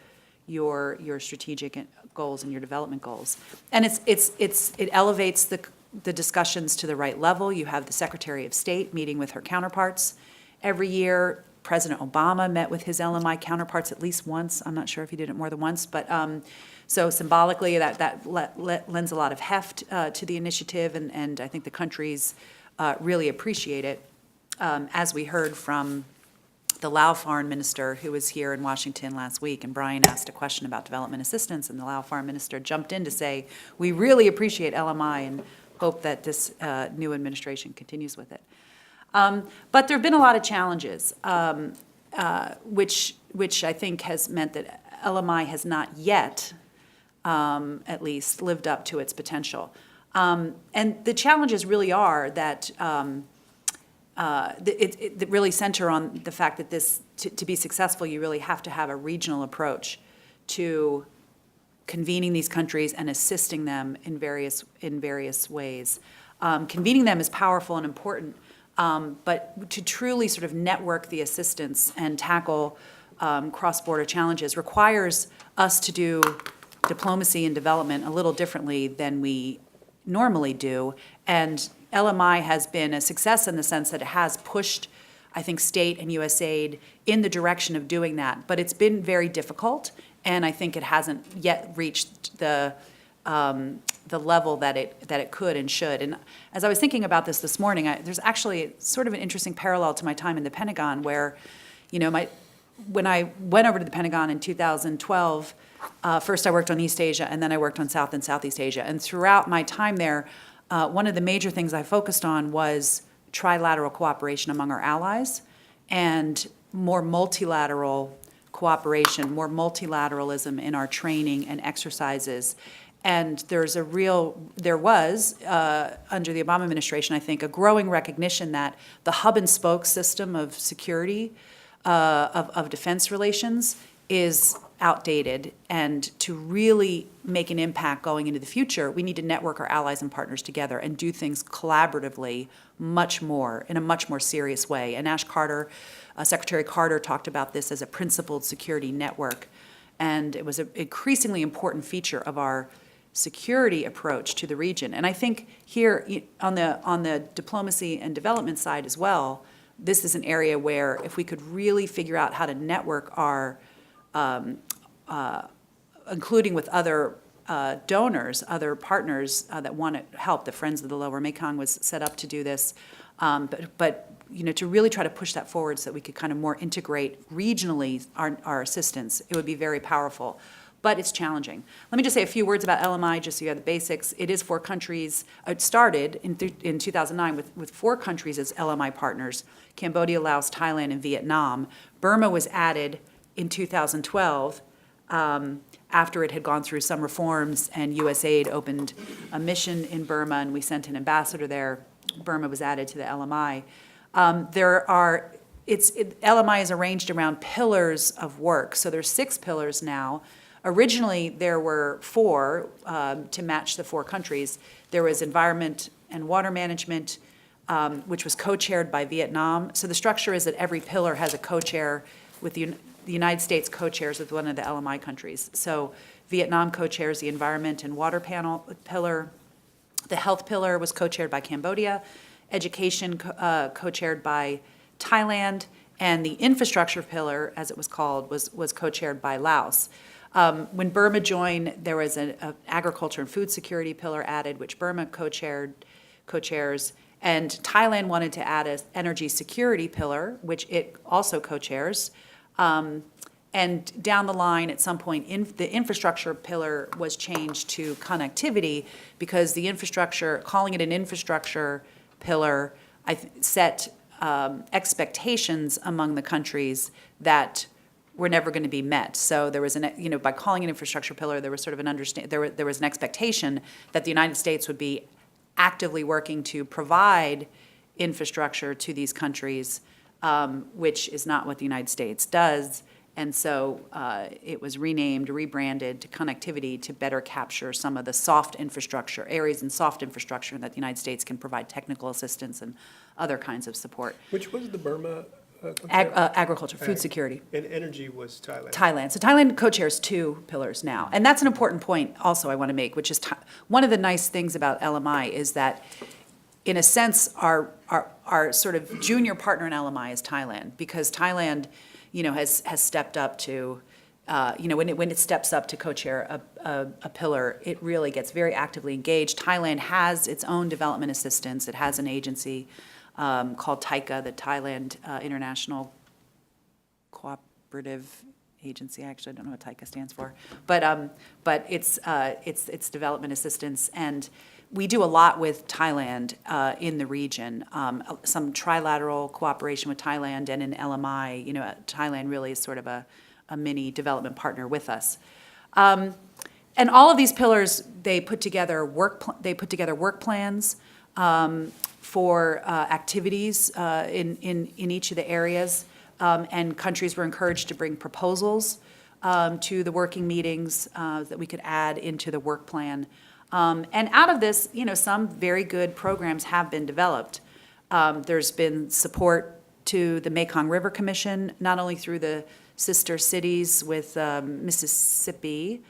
Speaker 3: your strategic goals and your development goals. And it elevates the discussions to the right level. You have the Secretary of State meeting with her counterparts every year. President Obama met with his LMI counterparts at least once. I'm not sure if he did it more than once, but so symbolically that lends a lot of heft to the initiative, and I think the countries really appreciate it. As we heard from the Lao foreign minister who was here in Washington last week, and Brian asked a question about development assistance, and the Lao foreign minister jumped in to say, we really appreciate LMI and hope that this new administration continues with it. But there have been a lot of challenges, which I think has meant that LMI has not yet, at least, lived up to its potential. And the challenges really are that it really center on the fact that to be successful, you really have to have a regional approach to convening these countries and assisting them in various ways. Convening them is powerful and important. But to truly sort of network the assistance and tackle cross-border challenges requires us to do diplomacy and development a little differently than we normally do. And LMI has been a success in the sense that it has pushed, I think, state and USAID in the direction of doing that. But it's been very difficult, and I think it hasn't yet reached the level that it could and should. And as I was thinking about this morning, there's actually sort of an interesting parallel to my time in the Pentagon where, when I went over to the Pentagon in 2012, first I worked on East Asia, and then I worked on South and Southeast Asia. And throughout my time there, one of the major things I focused on was trilateral cooperation among our allies and more multilateral cooperation, more multilateralism in our training and exercises. And there was, under the Obama administration, I think, a growing recognition that the hub and spoke system of security, of defense relations is outdated. And to really make an impact going into the future, we need to network our allies and partners together and do things collaboratively in a much more serious way. And Secretary Carter talked about this as a principled security network. And it was an increasingly important feature of our security approach to the region. And I think here on the diplomacy and development side as well, this is an area where if we could really figure out how to network our, including with other donors, other partners that want to help, the Friends of the Lower Mekong was set up to do this, but to really try to push that forward so that we could kind of more integrate regionally our assistance, it would be very powerful. But it's challenging. Let me just say a few words about LMI, just so you have the basics. It is 4 countries. It started in 2009 with 4 countries as LMI partners: Cambodia, Laos, Thailand, and Vietnam. Burma was added in 2012 after it had gone through some reforms, and USAID opened a mission in Burma, and we sent an ambassador there. Burma was added to the LMI. LMI is arranged around pillars of work. So there's 6 pillars now. Originally, there were 4 to match the 4 countries. There was environment and water management, which was co-chaired by Vietnam. So the structure is that every pillar has a co-chair with the United States co-chairs with one of the LMI countries. So Vietnam co-chairs the environment and water pillar. The health pillar was co-chaired by Cambodia. Education co-chaired by Thailand. And the infrastructure pillar, as it was called, was co-chaired by Laos. When Burma joined, there was an agriculture and food security pillar added, which Burma co-chairs, and Thailand wanted to add an energy security pillar, which it also co-chairs. And down the line, at some point, the infrastructure pillar was changed to connectivity because the infrastructure, calling it an infrastructure pillar, set expectations among the countries that were never going to be met. So there was by calling it infrastructure pillar, there was sort of there was an expectation that the United States would be actively working to provide infrastructure to these countries, which is not what the United States does. And so it was rebranded to connectivity to better capture some of the soft infrastructure, areas in soft infrastructure that the United States can provide technical assistance and other kinds of support.
Speaker 1: Which was the Burma?
Speaker 3: Agriculture, food security.
Speaker 1: And energy was Thailand.
Speaker 3: Thailand. So Thailand co-chairs 2 pillars now. And that's an important point also I want to make, which is one of the nice things about LMI is that, in a sense, our sort of junior partner in LMI is Thailand, because Thailand, has stepped up to, when it steps up to co-chair a pillar, it really gets very actively engaged. Thailand has its own development assistance. It has an agency called TICA, the Thailand International Cooperative Agency. Actually, I don't know what TICA stands for, but it's development assistance, and we do a lot with Thailand in the region. Some trilateral cooperation with Thailand, and in LMI, Thailand really is sort of a mini development partner with us. And all of these pillars, they put together work plans for activities in each of the areas, and countries were encouraged to bring proposals to the working meetings that we could add into the work plan. And out of this, some very good programs have been developed. There's been support to the Mekong River Commission, not only through the sister cities with Mississippi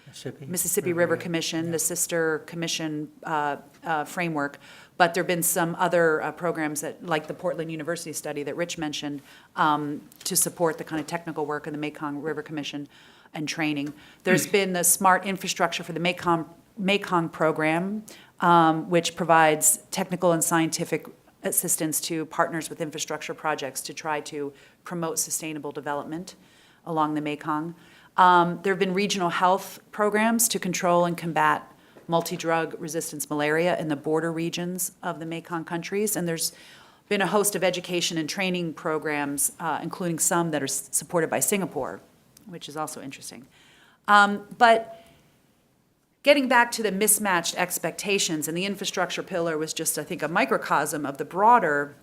Speaker 3: River Commission, the sister commission framework, but there have been some other programs that, like the Portland University study that Rich mentioned, to support the kind of technical work of the Mekong River Commission and training. There's been the Smart Infrastructure for the Mekong program, which provides technical and scientific assistance to partners with infrastructure projects to try to promote sustainable development along the Mekong. There have been regional health programs to control and combat multi-drug resistance malaria in the border regions of the Mekong countries, and there's been a host of education and training programs, including some that are supported by Singapore, which is also interesting. But getting back to the mismatched expectations, and the infrastructure pillar was just, I think, a microcosm of the broader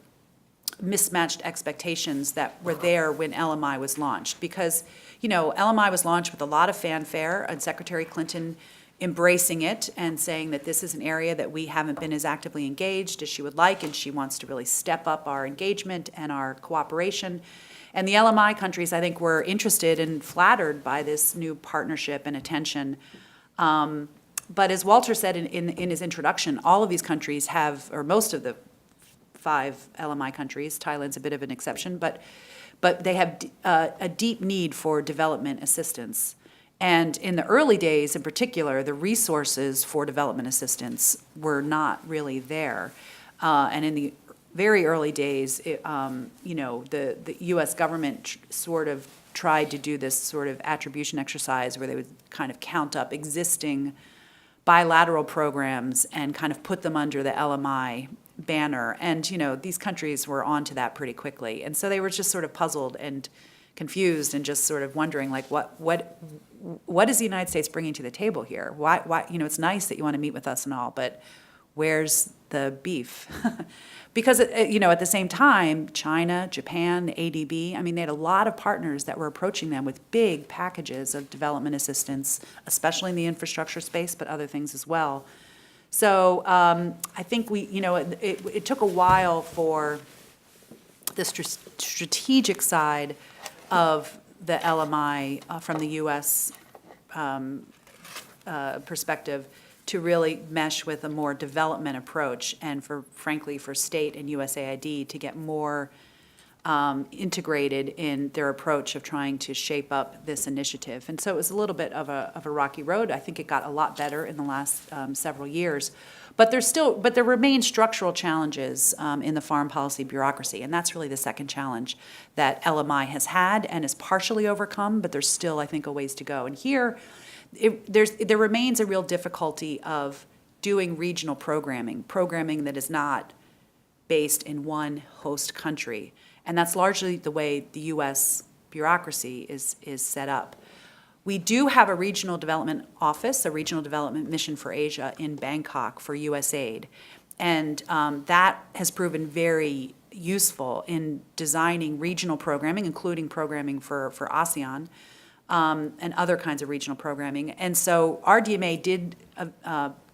Speaker 3: mismatched expectations that were there when LMI was launched. Because, LMI was launched with a lot of fanfare, and Secretary Clinton embracing it and saying that this is an area that we haven't been as actively engaged as she would like, and she wants to really step up our engagement and our cooperation. And the LMI countries, I think, were interested and flattered by this new partnership and attention. But as Walter said in his introduction, all of these countries have, or most of the 5 LMI countries, Thailand's a bit of an exception, but they have a deep need for development assistance. And in the early days, in particular, the resources for development assistance were not really there. And in the very early days, the U.S. government sort of tried to do this sort of attribution exercise where they would kind of count up existing bilateral programs and kind of put them under the LMI banner. And, these countries were onto that pretty quickly. And so they were just sort of puzzled and confused and just sort of wondering, like, what is the United States bringing to the table here? Why, it's nice that you want to meet with us and all, but where's the beef? Because, at the same time, China, Japan, ADB, they had a lot of partners that were approaching them with big packages of development assistance, especially in the infrastructure space, but other things as well. So I think it took a while for the strategic side of the LMI from the U.S. Perspective to really mesh with a more development approach, and frankly for state and USAID to get more integrated in their approach of trying to shape up this initiative. And so it was a little bit of a rocky road. I think it got a lot better in the last several years. But there remain structural challenges in the foreign policy bureaucracy, and that's really the second challenge that LMI has had and is partially overcome, but there's still, I think, a ways to go. And here, there remains a real difficulty of doing regional programming that is not based in one host country. And that's largely the way the U.S. bureaucracy is set up. We do have a regional development office, a regional development mission for Asia in Bangkok for USAID. And that has proven very useful in designing regional programming, including programming for ASEAN and other kinds of regional programming. And so RDMA did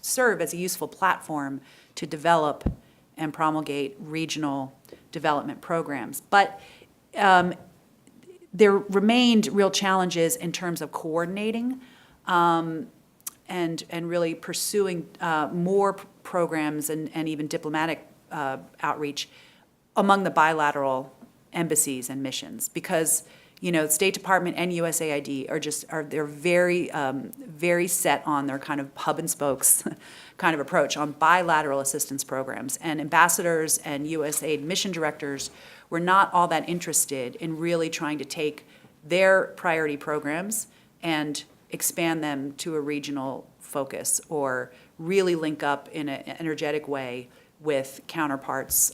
Speaker 3: serve as a useful platform to develop and promulgate regional development programs. But there remained real challenges in terms of coordinating and really pursuing more programs and even diplomatic outreach among the bilateral embassies and missions, because State Department and USAID they're very set on their kind of hub and spokes kind of approach on bilateral assistance programs, and ambassadors and USAID mission directors were not all that interested in really trying to take their priority programs and expand them to a regional focus or really link up in an energetic way with counterparts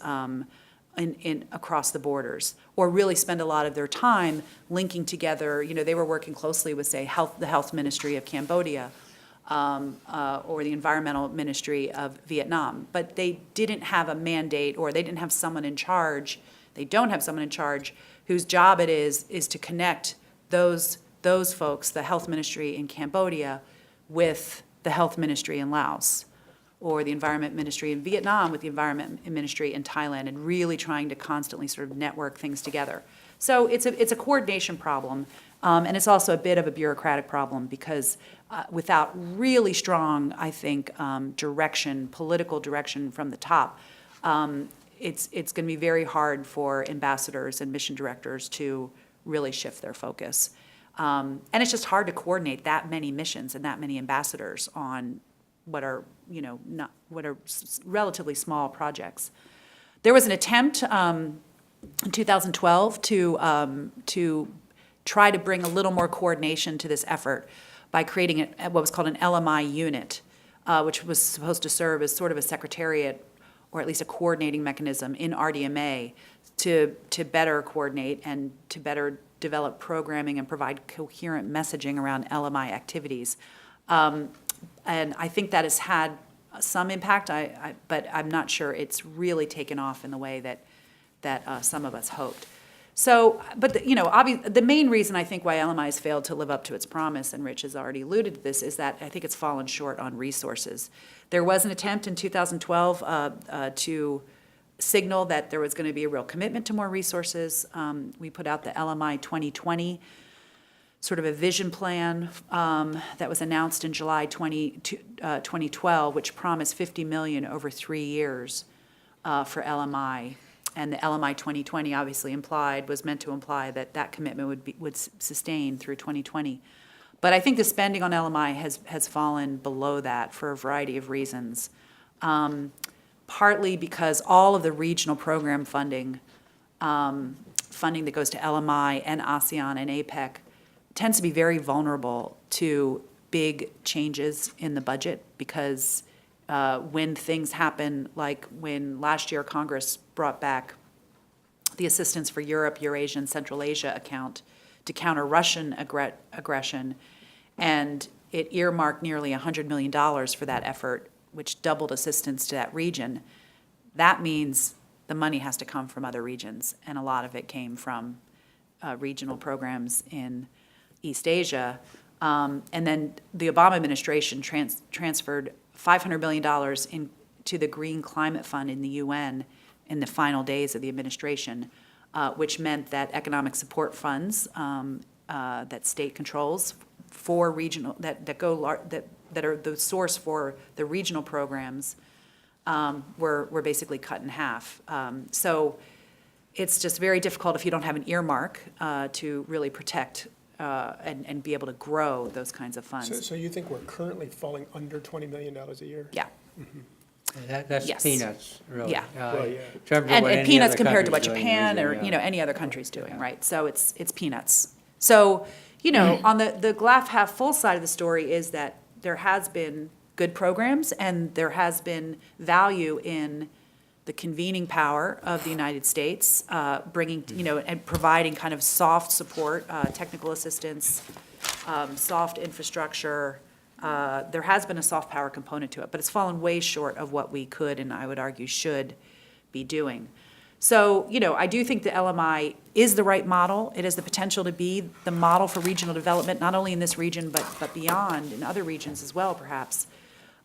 Speaker 3: across the borders, or really spend a lot of their time linking together. They were working closely with, say, the Health Ministry of Cambodia or the Environmental Ministry of Vietnam, but they didn't have a mandate, or they didn't have someone in charge. They don't have someone in charge whose job it is to connect those folks, the Health Ministry in Cambodia, with the Health Ministry in Laos, or the Environment Ministry in Vietnam with the Environment Ministry in Thailand, and really trying to constantly sort of network things together. So it's a coordination problem, and it's also a bit of a bureaucratic problem, because without really strong, I think, political direction from the top, it's going to be very hard for ambassadors and mission directors to really shift their focus. And it's just hard to coordinate that many missions and that many ambassadors on what are relatively small projects. There was an attempt in 2012 to try to bring a little more coordination to this effort by creating what was called an LMI Unit, which was supposed to serve as sort of a secretariat, or at least a coordinating mechanism in RDMA to better coordinate and to better develop programming and provide coherent messaging around LMI activities. And I think that has had some impact, but I'm not sure it's really taken off in the way that some of us hoped. So, but the main reason I think why LMI has failed to live up to its promise, and Rich has already alluded to this, is that I think it's fallen short on resources. There was an attempt in 2012 to signal that there was going to be a real commitment to more resources. We put out the LMI 2020, sort of a vision plan that was announced in July 2012, which promised $50 million over 3 years for LMI. And the LMI 2020 obviously was meant to imply that commitment would sustain through 2020. But I think the spending on LMI has fallen below that for a variety of reasons. Partly because all of the regional program funding that goes to LMI and ASEAN and APEC tends to be very vulnerable to big changes in the budget, because when things happen, like when last year Congress brought back the Assistance for Europe, Eurasia, and Central Asia account to counter Russian aggression, and it earmarked nearly $100 million for that effort, which doubled assistance to that region. That means the money has to come from other regions, and a lot of it came from regional programs in East Asia. And then the Obama administration transferred $500 million to the Green Climate Fund in the UN in the final days of the administration, which meant that economic support funds that state controls for regional that are the source for the regional programs were basically cut in half. So it's just very difficult if you don't have an earmark to really protect and be able to grow those kinds of funds.
Speaker 1: So you think we're currently falling under $20 million a year?
Speaker 3: Yeah.
Speaker 2: That's
Speaker 3: Yes.
Speaker 2: peanuts, really.
Speaker 3: Yeah.
Speaker 1: Well, yeah.
Speaker 2: In terms of
Speaker 3: And
Speaker 2: what any
Speaker 3: peanuts
Speaker 2: other
Speaker 3: compared to what
Speaker 2: country's doing in the
Speaker 3: Japan or,
Speaker 2: region, yeah.
Speaker 3: any other country's doing, right? So it's peanuts. So, on the glass half full side of the story is that there has been good programs and there has been value in the convening power of the United States, bringing, and providing kind of soft support, technical assistance, soft infrastructure. There has been a soft power component to it, but it's fallen way short of what we could and I would argue should be doing. So, I do think the LMI is the right model. It has the potential to be the model for regional development, not only in this region, but beyond, in other regions as well, perhaps.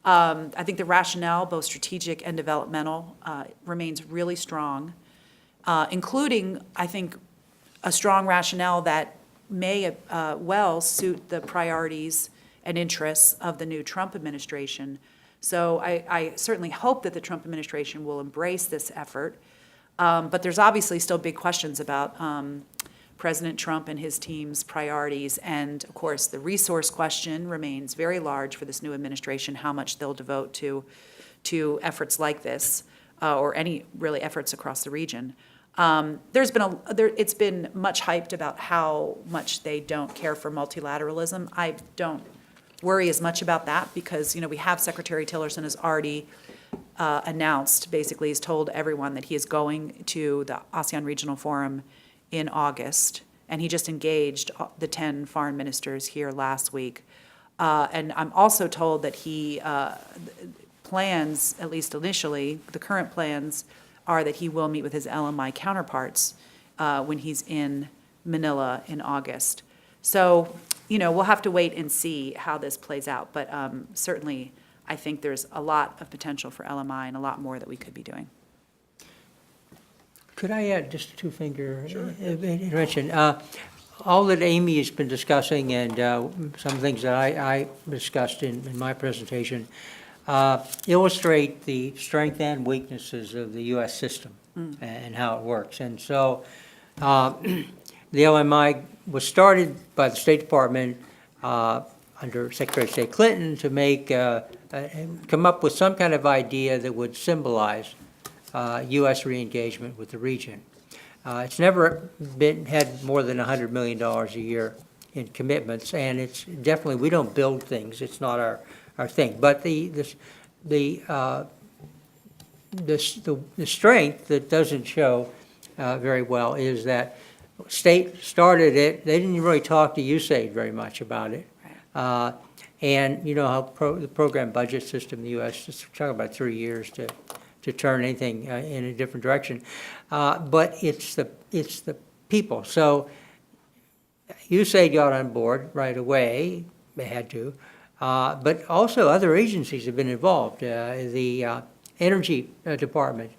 Speaker 3: I think the rationale, both strategic and developmental, remains really strong, including, I think, a strong rationale that may well suit the priorities and interests of the new Trump administration. So I certainly hope that the Trump administration will embrace this effort. But there's obviously still big questions about President Trump and his team's priorities. And of course, the resource question remains very large for this new administration, how much they'll devote to efforts like this, or any really efforts across the region. It's been much hyped about how much they don't care for multilateralism. I don't worry as much about that because, we have Secretary Tillerson has already announced, basically has told everyone that he is going to the ASEAN Regional Forum in August, and he just engaged the 10 foreign ministers here last week. And I'm also told that he plans, at least initially, the current plans are that he will meet with his LMI counterparts when he's in Manila in August. So, we'll have to wait and see how this plays out, but certainly I think there's a lot of potential for LMI and a lot more that we could be doing.
Speaker 2: Could I add just a two-finger intervention? All that Amy has been discussing and some things that I discussed in my presentation illustrate the strength and weaknesses of the U.S. system and how it works. And so the LMI was started by the State Department under Secretary of State Clinton to make come up with some kind of idea that would symbolize U.S. re-engagement with the region. It's never had more than $100 million a year in commitments, and it's definitely, we don't build things. It's not our thing. But the strength that doesn't show very well is that state started it. They didn't really talk to USAID very much about it. Right. And how the program budget system in the U.S. just talking about 3 years to turn anything in a different direction. But it's the people. So USAID got on board right away. They had to. But also other agencies have been involved. The Energy Department,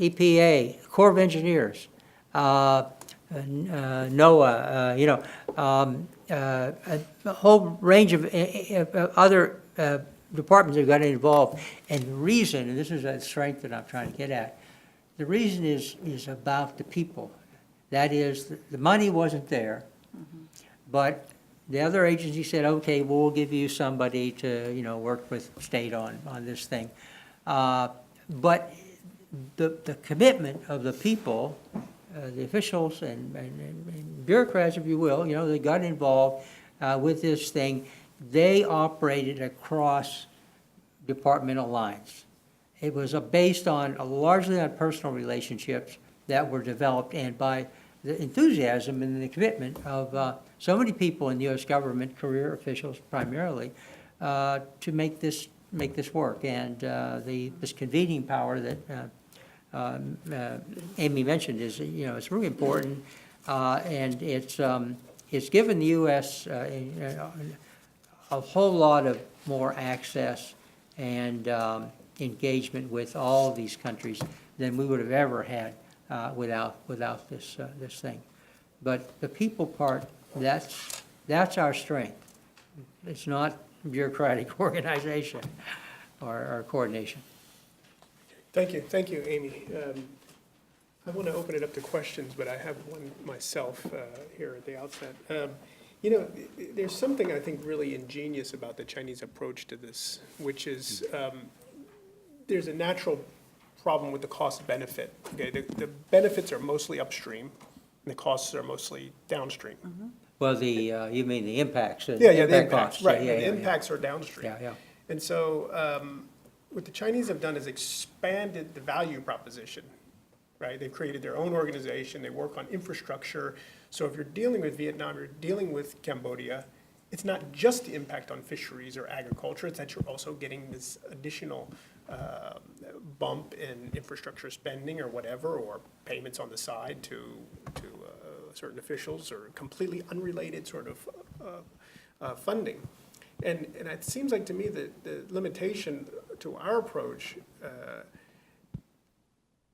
Speaker 2: EPA, Corps of Engineers, NOAA, a whole range of other departments have got involved. And the reason, and this is a strength that I'm trying to get at, the reason is about the people. That is, the money wasn't there, but the other agency said, okay, well, we'll give you somebody to, work with state on this thing. But the commitment of the people, the officials and bureaucrats, if you will, they got involved with this thing. They operated across departmental lines. It was based on largely on personal relationships that were developed and by the enthusiasm and the commitment of so many people in the U.S. government, career officials primarily, to make this work. And this convening power that Amy mentioned is, it's really important, and it's given the U.S. A whole lot of more access and engagement with all of these countries than we would have ever had without this thing. But the people part, that's our strength. It's not bureaucratic organization or coordination.
Speaker 1: Thank you, Amy. I want to open it up to questions, but I have one myself here at the outset. There's something I think really ingenious about the Chinese approach to this, which is there's a natural problem with the cost benefit. Okay, the benefits are mostly upstream, and the costs are mostly downstream.
Speaker 2: Well, you mean the impacts?
Speaker 1: The impacts,
Speaker 2: costs.
Speaker 1: right?
Speaker 2: Yeah,
Speaker 1: The
Speaker 2: yeah,
Speaker 1: impacts are downstream.
Speaker 2: Yeah.
Speaker 1: And so, what the Chinese have done is expanded the value proposition, right? They've created their own organization, they work on infrastructure. So if you're dealing with Vietnam, you're dealing with Cambodia, it's not just the impact on fisheries or agriculture, it's that you're also getting this additional bump in infrastructure spending or whatever, or payments on the side to certain officials, or completely unrelated sort of funding. And it seems like to me that the limitation to our approach,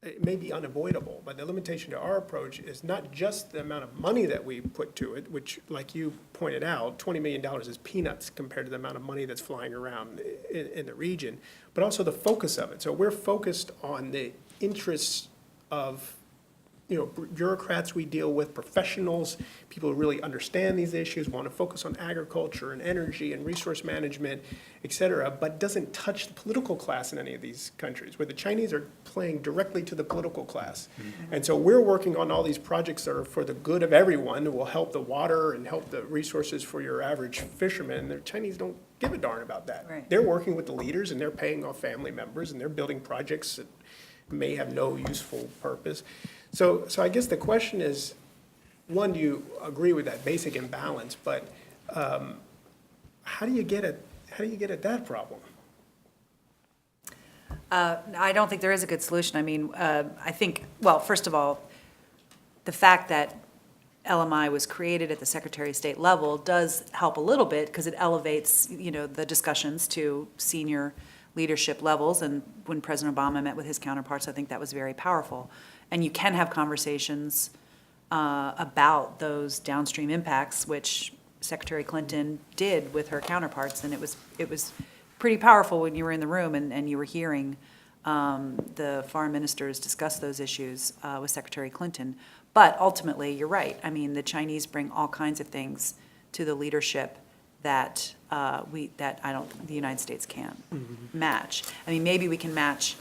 Speaker 1: it may be unavoidable, but the limitation to our approach is not just the amount of money that we put to it, which, like you pointed out, $20 million is peanuts compared to the amount of money that's flying around in the region, but also the focus of it. So we're focused on the interests of bureaucrats we deal with, professionals, people who really understand these issues, want to focus on agriculture and energy and resource management, et cetera, but doesn't touch the political class in any of these countries, where the Chinese are playing directly to the political class. Mm-hmm. And so we're working on all these projects that are for the good of everyone, that will help the water and help the resources for your average fisherman. And the Chinese don't give a darn about that.
Speaker 3: Right.
Speaker 1: They're working with the leaders, and they're paying off family members, and they're building projects that may have no useful purpose. So I guess the question is, one, do you agree with that basic imbalance? But how do you get at that problem?
Speaker 3: I don't think there is a good solution. I mean, I think, well, first of all, the fact that LMI was created at the Secretary of State level does help a little bit, because it elevates, the discussions to senior leadership levels. And when President Obama met with his counterparts, I think that was very powerful. And you can have conversations about those downstream impacts, which Secretary Clinton did with her counterparts, and it was pretty powerful when you were in the room and you were hearing the foreign ministers discuss those issues with Secretary Clinton. But ultimately, you're right. I mean, the Chinese bring all kinds of things to the leadership that the United States can't match. I mean, maybe we can match.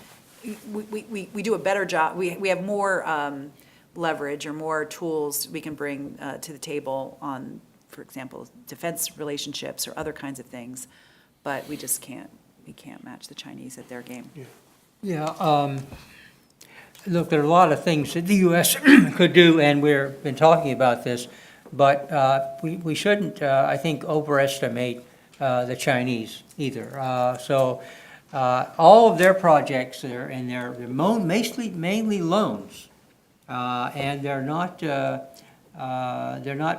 Speaker 3: We do a better job. We have more leverage or more tools we can bring to the table on, for example, defense relationships or other kinds of things, but we just can't. We can't match the Chinese at their game.
Speaker 2: Yeah. Look, there are a lot of things that the U.S. could do, and we've been talking about this, but we shouldn't, I think, overestimate the Chinese either. All of their projects are in they're mainly loans, and they're not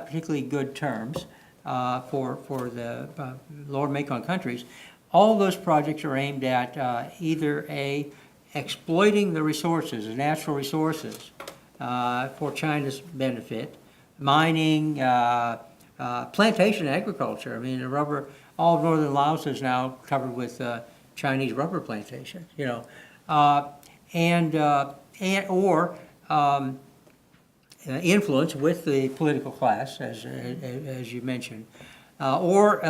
Speaker 2: particularly good terms for the lower Mekong countries. All those projects are aimed at either exploiting the resources, the natural resources, for China's benefit, mining, plantation agriculture. I mean, all of northern Laos is now covered with Chinese rubber plantation, or influence with the political class, as you mentioned, or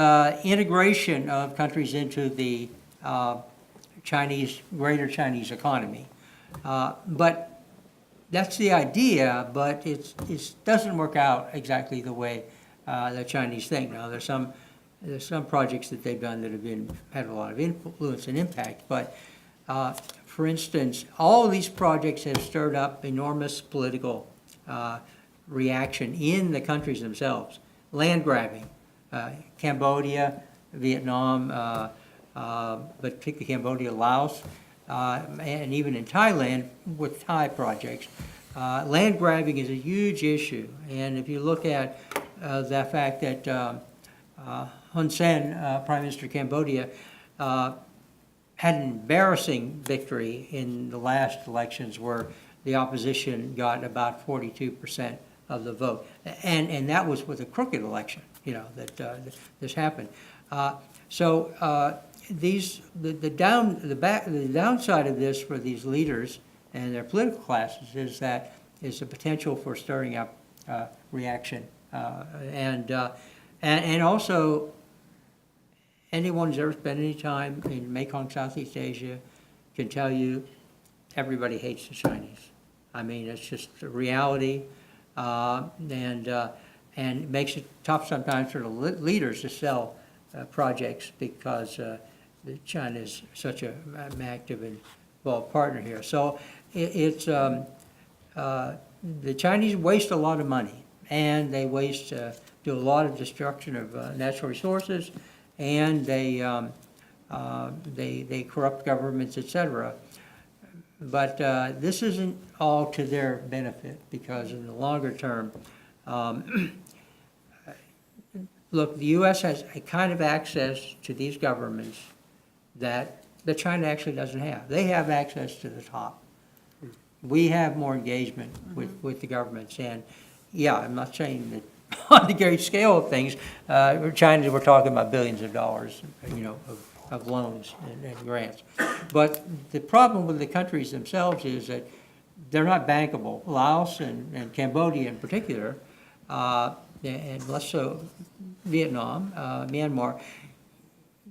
Speaker 2: integration of countries into the greater Chinese economy. But that's the idea, but it doesn't work out exactly the way the Chinese think. Now, there's some projects that they've done that have had a lot of influence and impact, but for instance, all of these projects have stirred up enormous political reaction in the countries themselves. Land grabbing, Cambodia, Vietnam, but particularly Cambodia, Laos, and even in Thailand with Thai projects. Land grabbing is a huge issue, and if you look at the fact that Hun Sen, Prime Minister of Cambodia, had an embarrassing victory in the last elections where the opposition got about 42% of the vote. And that was with a crooked election, that this happened. The downside of this for these leaders and their political classes is the potential for stirring up reaction. And also, anyone who's ever spent any time in Mekong, Southeast Asia, can tell you everybody hates the Chinese. I mean, it's just a reality, and it makes it tough sometimes for the leaders to sell projects because China is such an active and involved partner here. So the Chinese waste a lot of money, and they do a lot of destruction of natural resources, and they corrupt governments, etc. But this isn't all to their benefit, because in the longer term, look, the U.S. has a kind of access to these governments that China actually doesn't have. They have access to the top. We have more engagement with the governments, and yeah, I'm not saying that on the great scale of things, China, we're talking about billions of dollars, of loans and grants. But the problem with the countries themselves is that they're not bankable. Laos and Cambodia in particular, and less so Vietnam, Myanmar,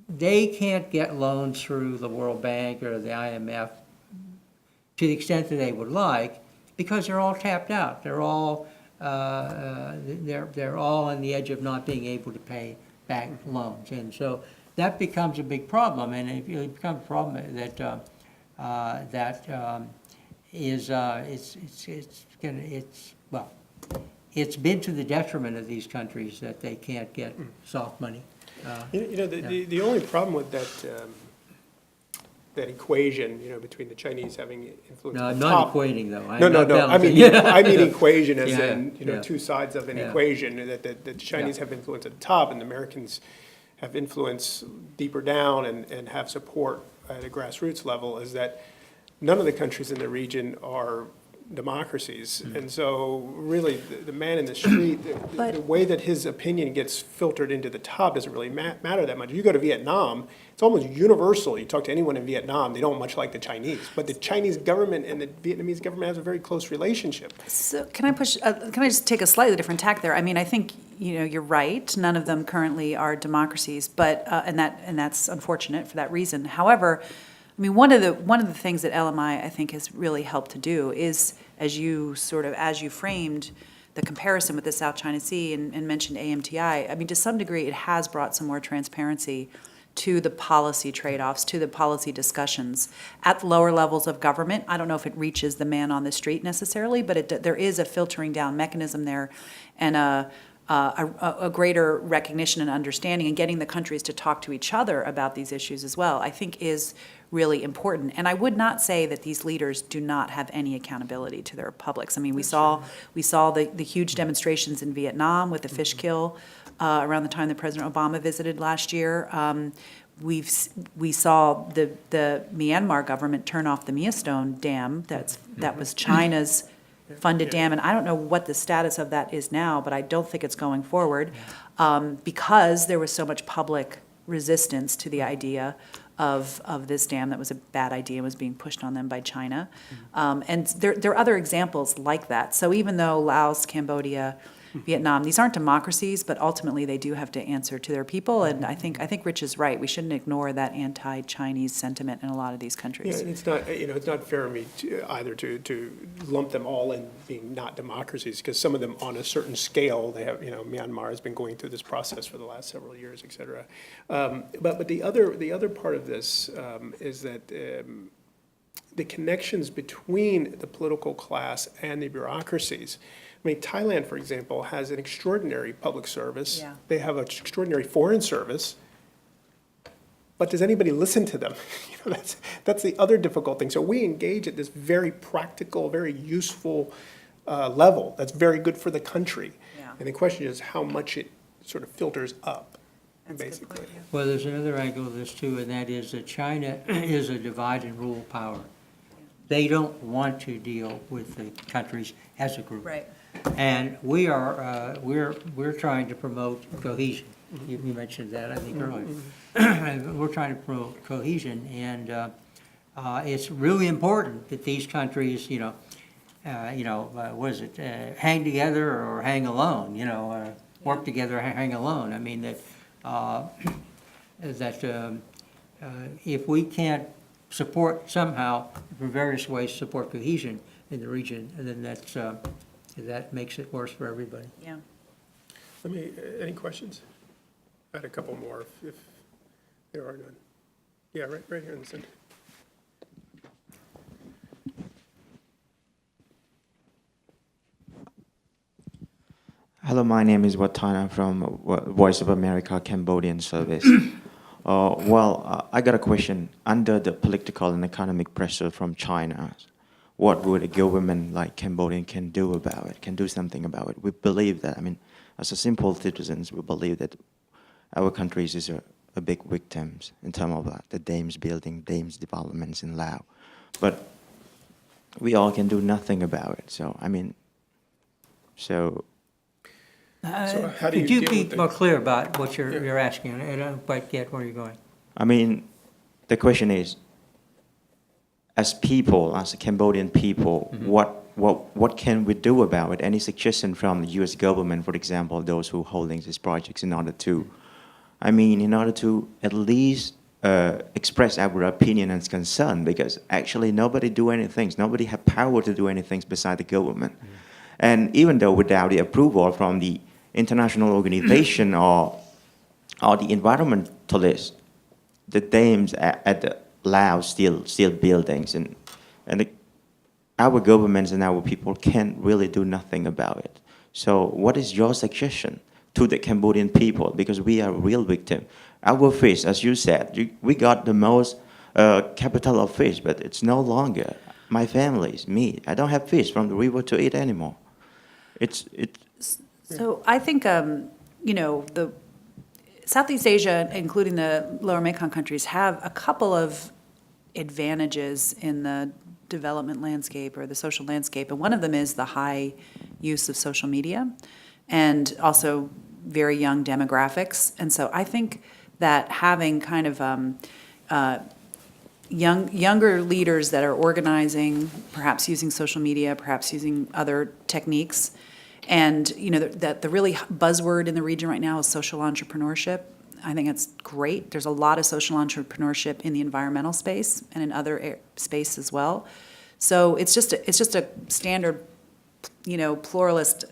Speaker 2: they can't get loans through the World Bank or the IMF to the extent that they would like, because they're all tapped out. They're all they're all on the edge of not being able to pay back loans, and so that becomes a big problem. And it becomes a problem that it's been to the detriment of these countries that they can't get soft money.
Speaker 1: The only problem with that equation, between the Chinese having influence
Speaker 2: No,
Speaker 1: at
Speaker 2: I'm
Speaker 1: the
Speaker 2: not
Speaker 1: top.
Speaker 2: equating, though. I'm
Speaker 1: No.
Speaker 2: not
Speaker 1: I mean,
Speaker 2: balancing.
Speaker 1: I mean equation as
Speaker 2: Yeah,
Speaker 1: in,
Speaker 2: yeah.
Speaker 1: two sides of an
Speaker 2: Yeah.
Speaker 1: equation, that the Chinese
Speaker 2: Yeah.
Speaker 1: have influence at the top and the Americans have influence deeper down and have support at a grassroots level, is that none of the countries in the region are democracies. And so really, the man in the street, the way that his opinion gets filtered into the top doesn't really matter that much. You go to Vietnam, it's almost universal. You talk to anyone in Vietnam, they don't much like the Chinese. But the Chinese government and the Vietnamese government has a very close relationship.
Speaker 3: So can I just take a slightly different tack there? I mean, I think, you're right. None of them currently are democracies, but, and that's unfortunate for that reason. However, I mean, one of the things that LMI, I think, has really helped to do is, as you framed the comparison with the South China Sea and mentioned AMTI, I mean, to some degree, it has brought some more transparency to the policy trade-offs, to the policy discussions at lower levels of government. I don't know if it reaches the man on the street necessarily, but there is a filtering down mechanism there, and a greater recognition and understanding, and getting the countries to talk to each other about these issues as well, I think is really important. And I would not say that these leaders do not have any accountability to their publics. I mean, we saw the huge demonstrations in Vietnam with the fish kill around the time that President Obama visited last year. We saw the Myanmar government turn off the Mia Dam. That was China's funded dam, and I don't know what the status of that is now, but I don't think it's going forward, because there was so much public resistance to the idea of this dam that was a bad idea and was being pushed on them by China. And there are other examples like that. So even though Laos, Cambodia, Vietnam, these aren't democracies, but ultimately they do have to answer to their people. And I think Rich is right. We shouldn't ignore that anti-Chinese sentiment in a lot of these countries.
Speaker 1: Yeah, it's not, it's not fair of me either to lump them all in being not democracies, because some of them on a certain scale, they have, Myanmar has been going through this process for the last several years, et cetera. But the other part of this is that the connections between the political class and the bureaucracies. I mean, Thailand, for example, has an extraordinary public service.
Speaker 3: Yeah.
Speaker 1: They have an extraordinary foreign service. But does anybody listen to them? That's the other difficult thing. So we engage at this very practical, very useful level. That's very good for the country.
Speaker 3: Yeah.
Speaker 1: And the question is how much it sort of filters up,
Speaker 3: That's a good
Speaker 1: basically.
Speaker 3: point, yeah.
Speaker 2: Well, there's another angle of this too, and that is that China is a divide and rule power. They don't want to deal with the countries as a group.
Speaker 3: Right.
Speaker 2: And we're trying to promote cohesion. You mentioned that, I think, earlier. We're trying to promote cohesion, and it's really important that these countries, what is it, hang together or hang alone, work together or hang alone. I mean, if we can't support somehow, in various ways, support cohesion in the region, then that makes it worse for everybody.
Speaker 3: Yeah.
Speaker 1: Any questions? I had a couple more if there are none. Yeah, right here in the center.
Speaker 4: Hello, my name is Watana from Voice of America Cambodian Service. I got a question. Under the political and economic pressure from China, what would a government like Cambodian can do about it, can do something about it? We believe that, as a simple citizens, we believe that our country is a big victim in terms of the dams building, dams developments in Laos. But we all can do nothing about it. So
Speaker 1: So how do
Speaker 2: Could
Speaker 1: you
Speaker 2: you
Speaker 1: deal
Speaker 2: be
Speaker 1: with
Speaker 2: more
Speaker 1: the,
Speaker 2: clear about what you're asking? I don't quite get where you're going.
Speaker 4: the question is, as people, as a Cambodian people, what can we do about it? Any suggestion from the U.S. government, for example, those who holding these projects, in order to at least express our opinion and concern, because actually nobody do anything, nobody have power to do anything beside the government. And even though without the approval from the international organization or the environmentalists, the dams at the Laos still buildings, and our governments and our people can't really do nothing about it. So what is your suggestion to the Cambodian people? Because we are a real victim. Our fish, as you said, we got the most capital of fish, but it's no longer. My family's, me, I don't have fish from the river to eat anymore.
Speaker 3: So I think, the Southeast Asia, including the Lower Mekong countries, have a couple of advantages in the development landscape or the social landscape. And one of them is the high use of social media and also very young demographics. And so I think that having kind of younger leaders that are organizing, perhaps using social media, perhaps using other techniques. And, that the really buzzword in the region right now is social entrepreneurship. I think it's great. There's a lot of social entrepreneurship in the environmental space and in other space as well. So it's just a standard, pluralist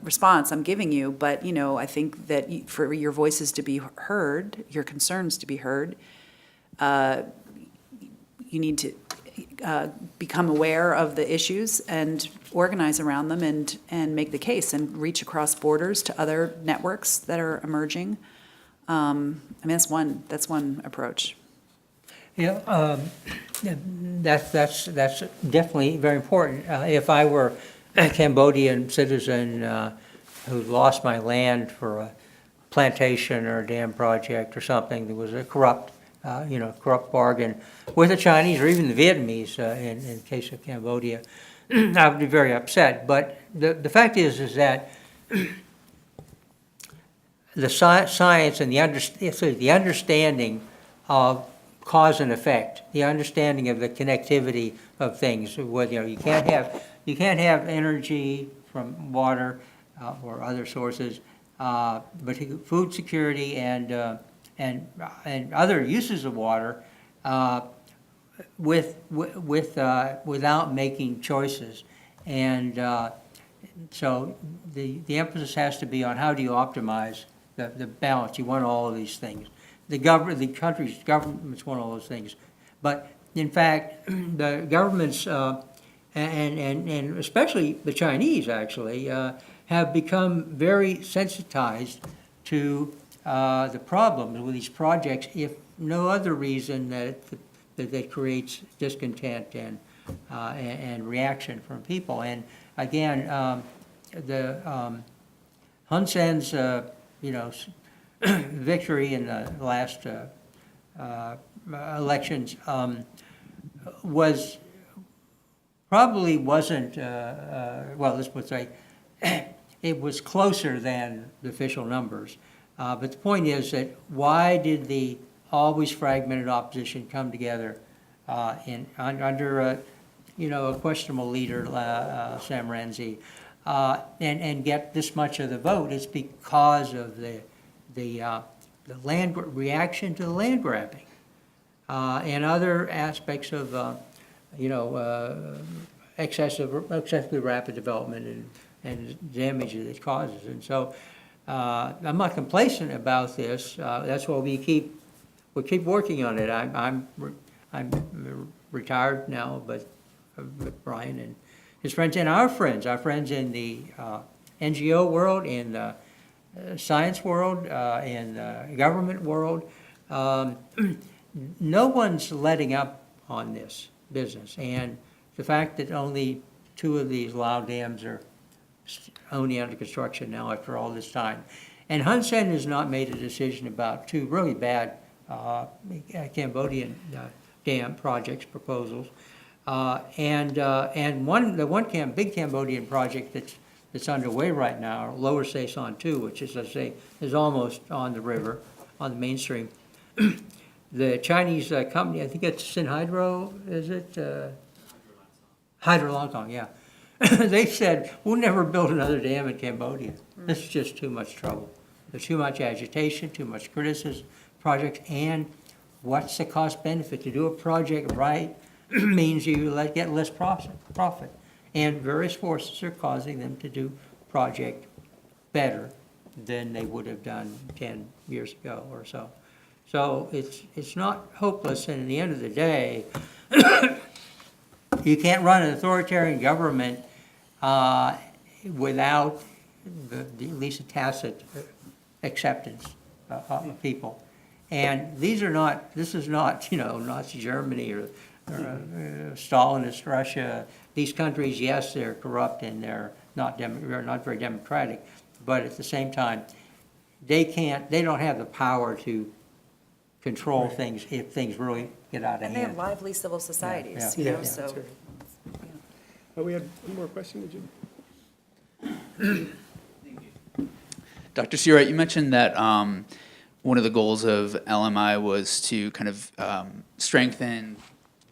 Speaker 3: response I'm giving you. But, I think that for your voices to be heard, your concerns to be heard, you need to become aware of the issues and organize around them and make the case and reach across borders to other networks that are emerging. That's one approach.
Speaker 2: Yeah, that's definitely very important. If I were a Cambodian citizen who lost my land for a plantation or a dam project or something that was a corrupt bargain with the Chinese or even the Vietnamese in the case of Cambodia, I would be very upset. But the fact is that the science and the understanding of cause and effect, the understanding of the connectivity of things, whether you can't have energy from water or other sources, but food security and other uses of water without making choices. And so the emphasis has to be on how do you optimize the balance. You want all of these things. The country's governments want all those things. But in fact, the governments, and especially the Chinese actually, have become very sensitized to the problems with these projects, if no other reason that it creates discontent and reaction from people. And again, the Hun Sen's victory in the last elections wasn't let's put say it was closer than the official numbers. But the point is that why did the always fragmented opposition come together under a questionable leader, Sam Renzi, and get this much of the vote. It's because of the land reaction to the land grabbing and other aspects of excessively rapid development and damage that it causes. And so I'm not complacent about this. That's why we keep working on it. I'm retired now, but Brian and his friends and our friends in the NGO world, in the science world, in the government world, no one's letting up on this business. And the fact that only 2 of these Lao dams are only under construction now after all this time. And Hun Sen has not made a decision about 2 really bad Cambodian dam projects proposals. And the one big Cambodian project that's underway right now, Lower Sason 2, which is, let's say, is almost on the river, on the mainstream. The Chinese company, I think it's Sinhydro, is it? Hydro Longkong, yeah. They said, we'll never build another dam in Cambodia. This is just too much trouble. There's too much agitation, too much criticism, projects, and what's the cost benefit? To do a project right means you get less profit. And various forces are causing them to do project better than they would have done 10 years ago or so. So it's not hopeless, and at the end of the day, you can't run an authoritarian government without at least a tacit acceptance of people. And this is not, Nazi Germany or Stalinist Russia. These countries, yes, they're corrupt and they're not very democratic, but at the same time, they don't have the power to control things if things really get out of hand.
Speaker 3: And they have lively civil societies,
Speaker 1: Yeah,
Speaker 3: so.
Speaker 1: that's right. Oh, we had one more question, did you?
Speaker 5: Dr. Seawright, you mentioned that one of the goals of LMI was to kind of strengthen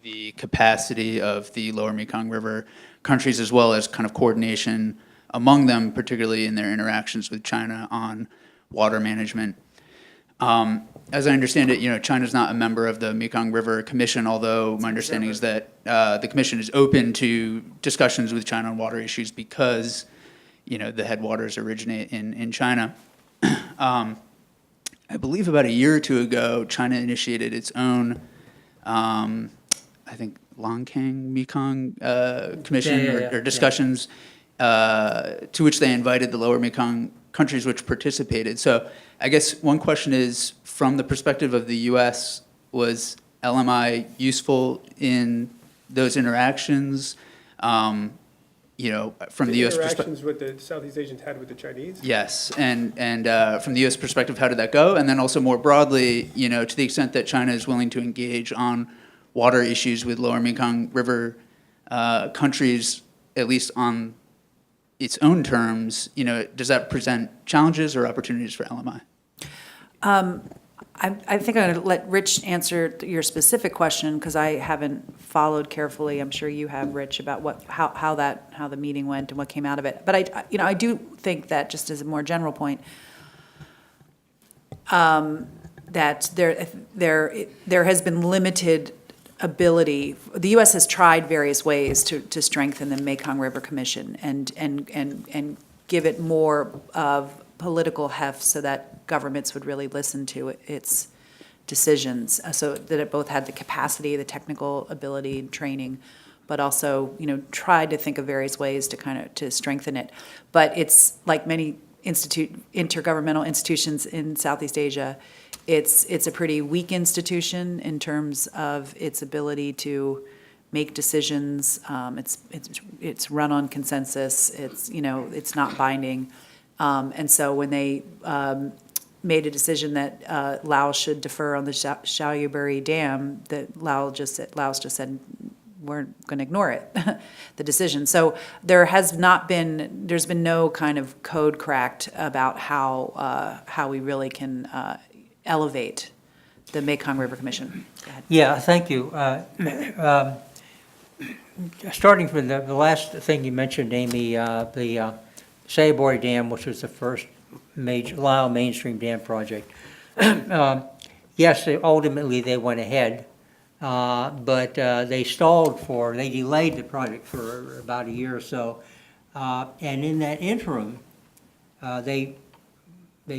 Speaker 5: the capacity of the Lower Mekong River countries, as well as kind of coordination among them, particularly in their interactions with China on water management. As I understand it, China's not a member of the Mekong River Commission, although my understanding is that the Commission is open to discussions with China on water issues because, the headwaters originate in China. I believe about a year or 2 ago, China initiated its own, I think, Longkang Mekong Commission or discussions to which they invited the Lower Mekong countries which participated. So I guess one question is, from the perspective of the U.S., was LMI useful in those interactions? From the U.S. perspective,
Speaker 1: Interactions with the Southeast Asians had with the Chinese?
Speaker 5: yes, and from the U.S. perspective, how did that go? And then also more broadly, to the extent that China is willing to engage on water issues with Lower Mekong River countries, at least on its own terms, does that present challenges or opportunities for LMI?
Speaker 3: I think I'm going to let Rich answer your specific question, because I haven't followed carefully. I'm sure you have, Rich, about how the meeting went and what came out of it. But I do think that, just as a more general point, that there has been limited ability. The U.S. has tried various ways to strengthen the Mekong River Commission and give it more of political heft so that governments would really listen to its decisions, so that it both had the capacity, the technical ability, training, but also, tried to think of various ways to strengthen it. But it's like many intergovernmental institutions in Southeast Asia, it's a pretty weak institution in terms of its ability to make decisions. It's run on consensus. It's not binding. And so when they made a decision that Laos should defer on the Xiaoyuburi Dam, that Laos just said, we're going to ignore it, the decision. So there's been no kind of code cracked about how we really can elevate the Mekong River Commission. Go ahead.
Speaker 2: Yeah, thank you. Starting from the last thing you mentioned, Amy, the Sayabori Dam, which was the first major Lyle mainstream dam project. Yes, ultimately they went ahead, but they delayed the project for about a year or so. And in that interim, they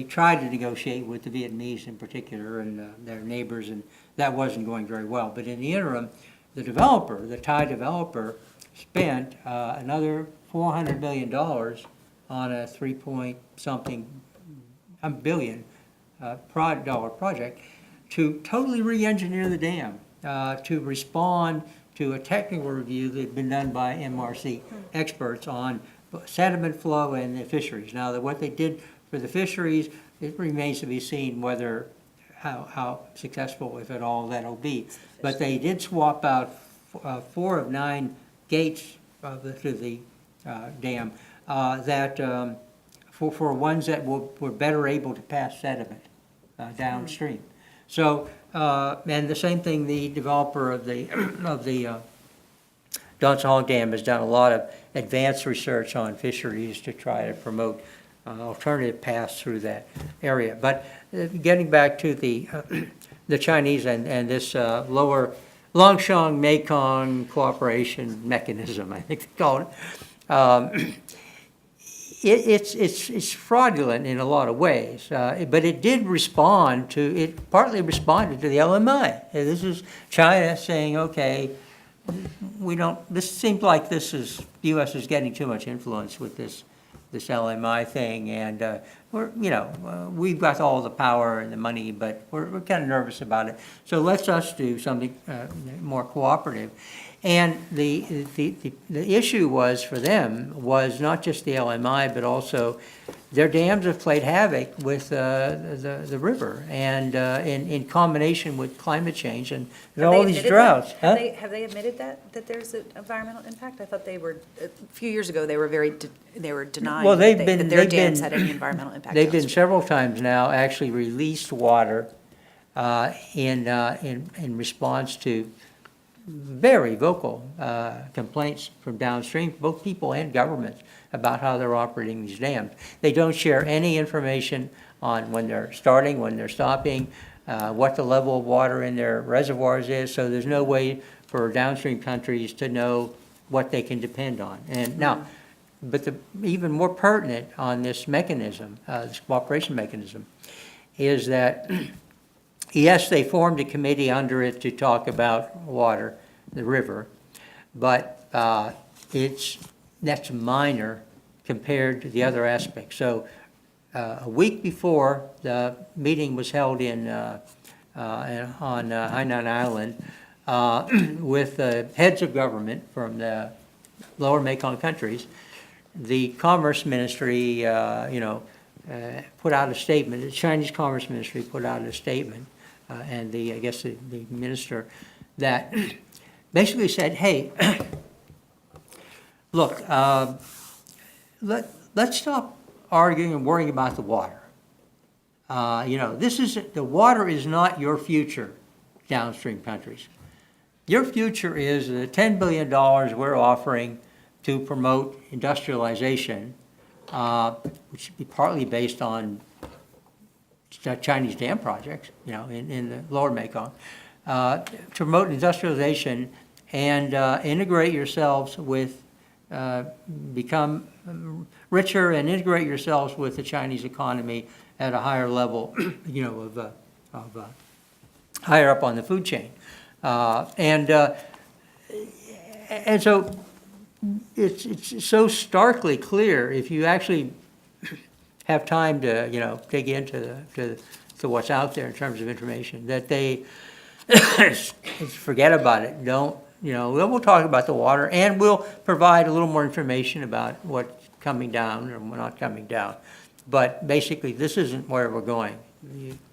Speaker 2: tried to negotiate with the Vietnamese in particular and their neighbors, and that wasn't going very well. But in the interim, the Thai developer, spent another $400 million on a 3-point-something billion dollar project to totally re-engineer the dam, to respond to a technical review that had been done by MRC experts on sediment flow and the fisheries. Now, what they did for the fisheries, it remains to be seen how successful, if at all, that'll be. But they did swap out 4 of 9 gates to the dam for ones that were better able to pass sediment downstream. So, and the same thing, the developer of the Don Song Dam has done a lot of advanced research on fisheries to try to promote alternative paths through that area. But getting back to the Chinese and this lower Longshang Mekong cooperation mechanism, I think they call it. It's fraudulent in a lot of ways, but it did partly responded to the LMI. This is China saying, okay, this seems like the U.S. is getting too much influence with this LMI thing, and we've got all the power and the money, but we're kind of nervous about it. So let's us do something more cooperative. And the issue was for them was not just the LMI, but also their dams have played havoc with the river, and in combination with climate change and all these droughts.
Speaker 3: Have they admitted that there's an environmental impact? I thought they were, a few years ago, they were denying
Speaker 2: Well,
Speaker 3: that their dams had any environmental impact.
Speaker 2: They've been several times now actually released water in response to very vocal complaints from downstream, both people and governments, about how they're operating these dams. They don't share any information on when they're starting, when they're stopping, what the level of water in their reservoirs is, so there's no way for downstream countries to know what they can depend on. And now, but even more pertinent on this mechanism, this cooperation mechanism, is that yes, they formed a committee under it to talk about water, the river, but that's minor compared to the other aspects. So a week before the meeting was held on Hainan Island with the heads of government from the lower Mekong countries, the Commerce Ministry, put out a statement. The Chinese Commerce Ministry put out a statement, and I guess the minister that basically said, "Hey, look, let's stop arguing and worrying about the water. The water is not your future, downstream countries. Your future is the $10 billion we're offering to promote industrialization, which should be partly based on Chinese dam projects, in the lower Mekong, to promote industrialization and integrate yourselves with, become richer and integrate yourselves with the Chinese economy at a higher level, of higher up on the food chain. And so it's so starkly clear, if you actually have time to, dig into to what's out there in terms of information, that they forget about it. Don't, we'll talk about the water, and we'll provide a little more information about what's coming down or not coming down. But basically, this isn't where we're going.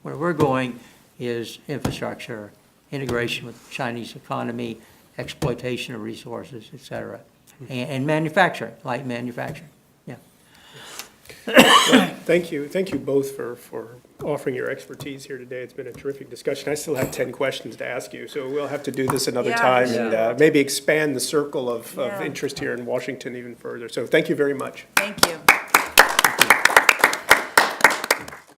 Speaker 2: Where we're going is infrastructure, integration with the Chinese economy, exploitation of resources, et cetera, and manufacturing, light manufacturing. Yeah.
Speaker 1: Thank you both for offering your expertise here today. It's been a terrific discussion. I still have 10 questions to ask you, so we'll have to do this another
Speaker 3: Yeah,
Speaker 1: time
Speaker 3: for
Speaker 1: and
Speaker 3: sure.
Speaker 1: maybe expand the circle of
Speaker 3: Yeah.
Speaker 1: interest here in Washington even further. So thank you very much.
Speaker 3: Thank you.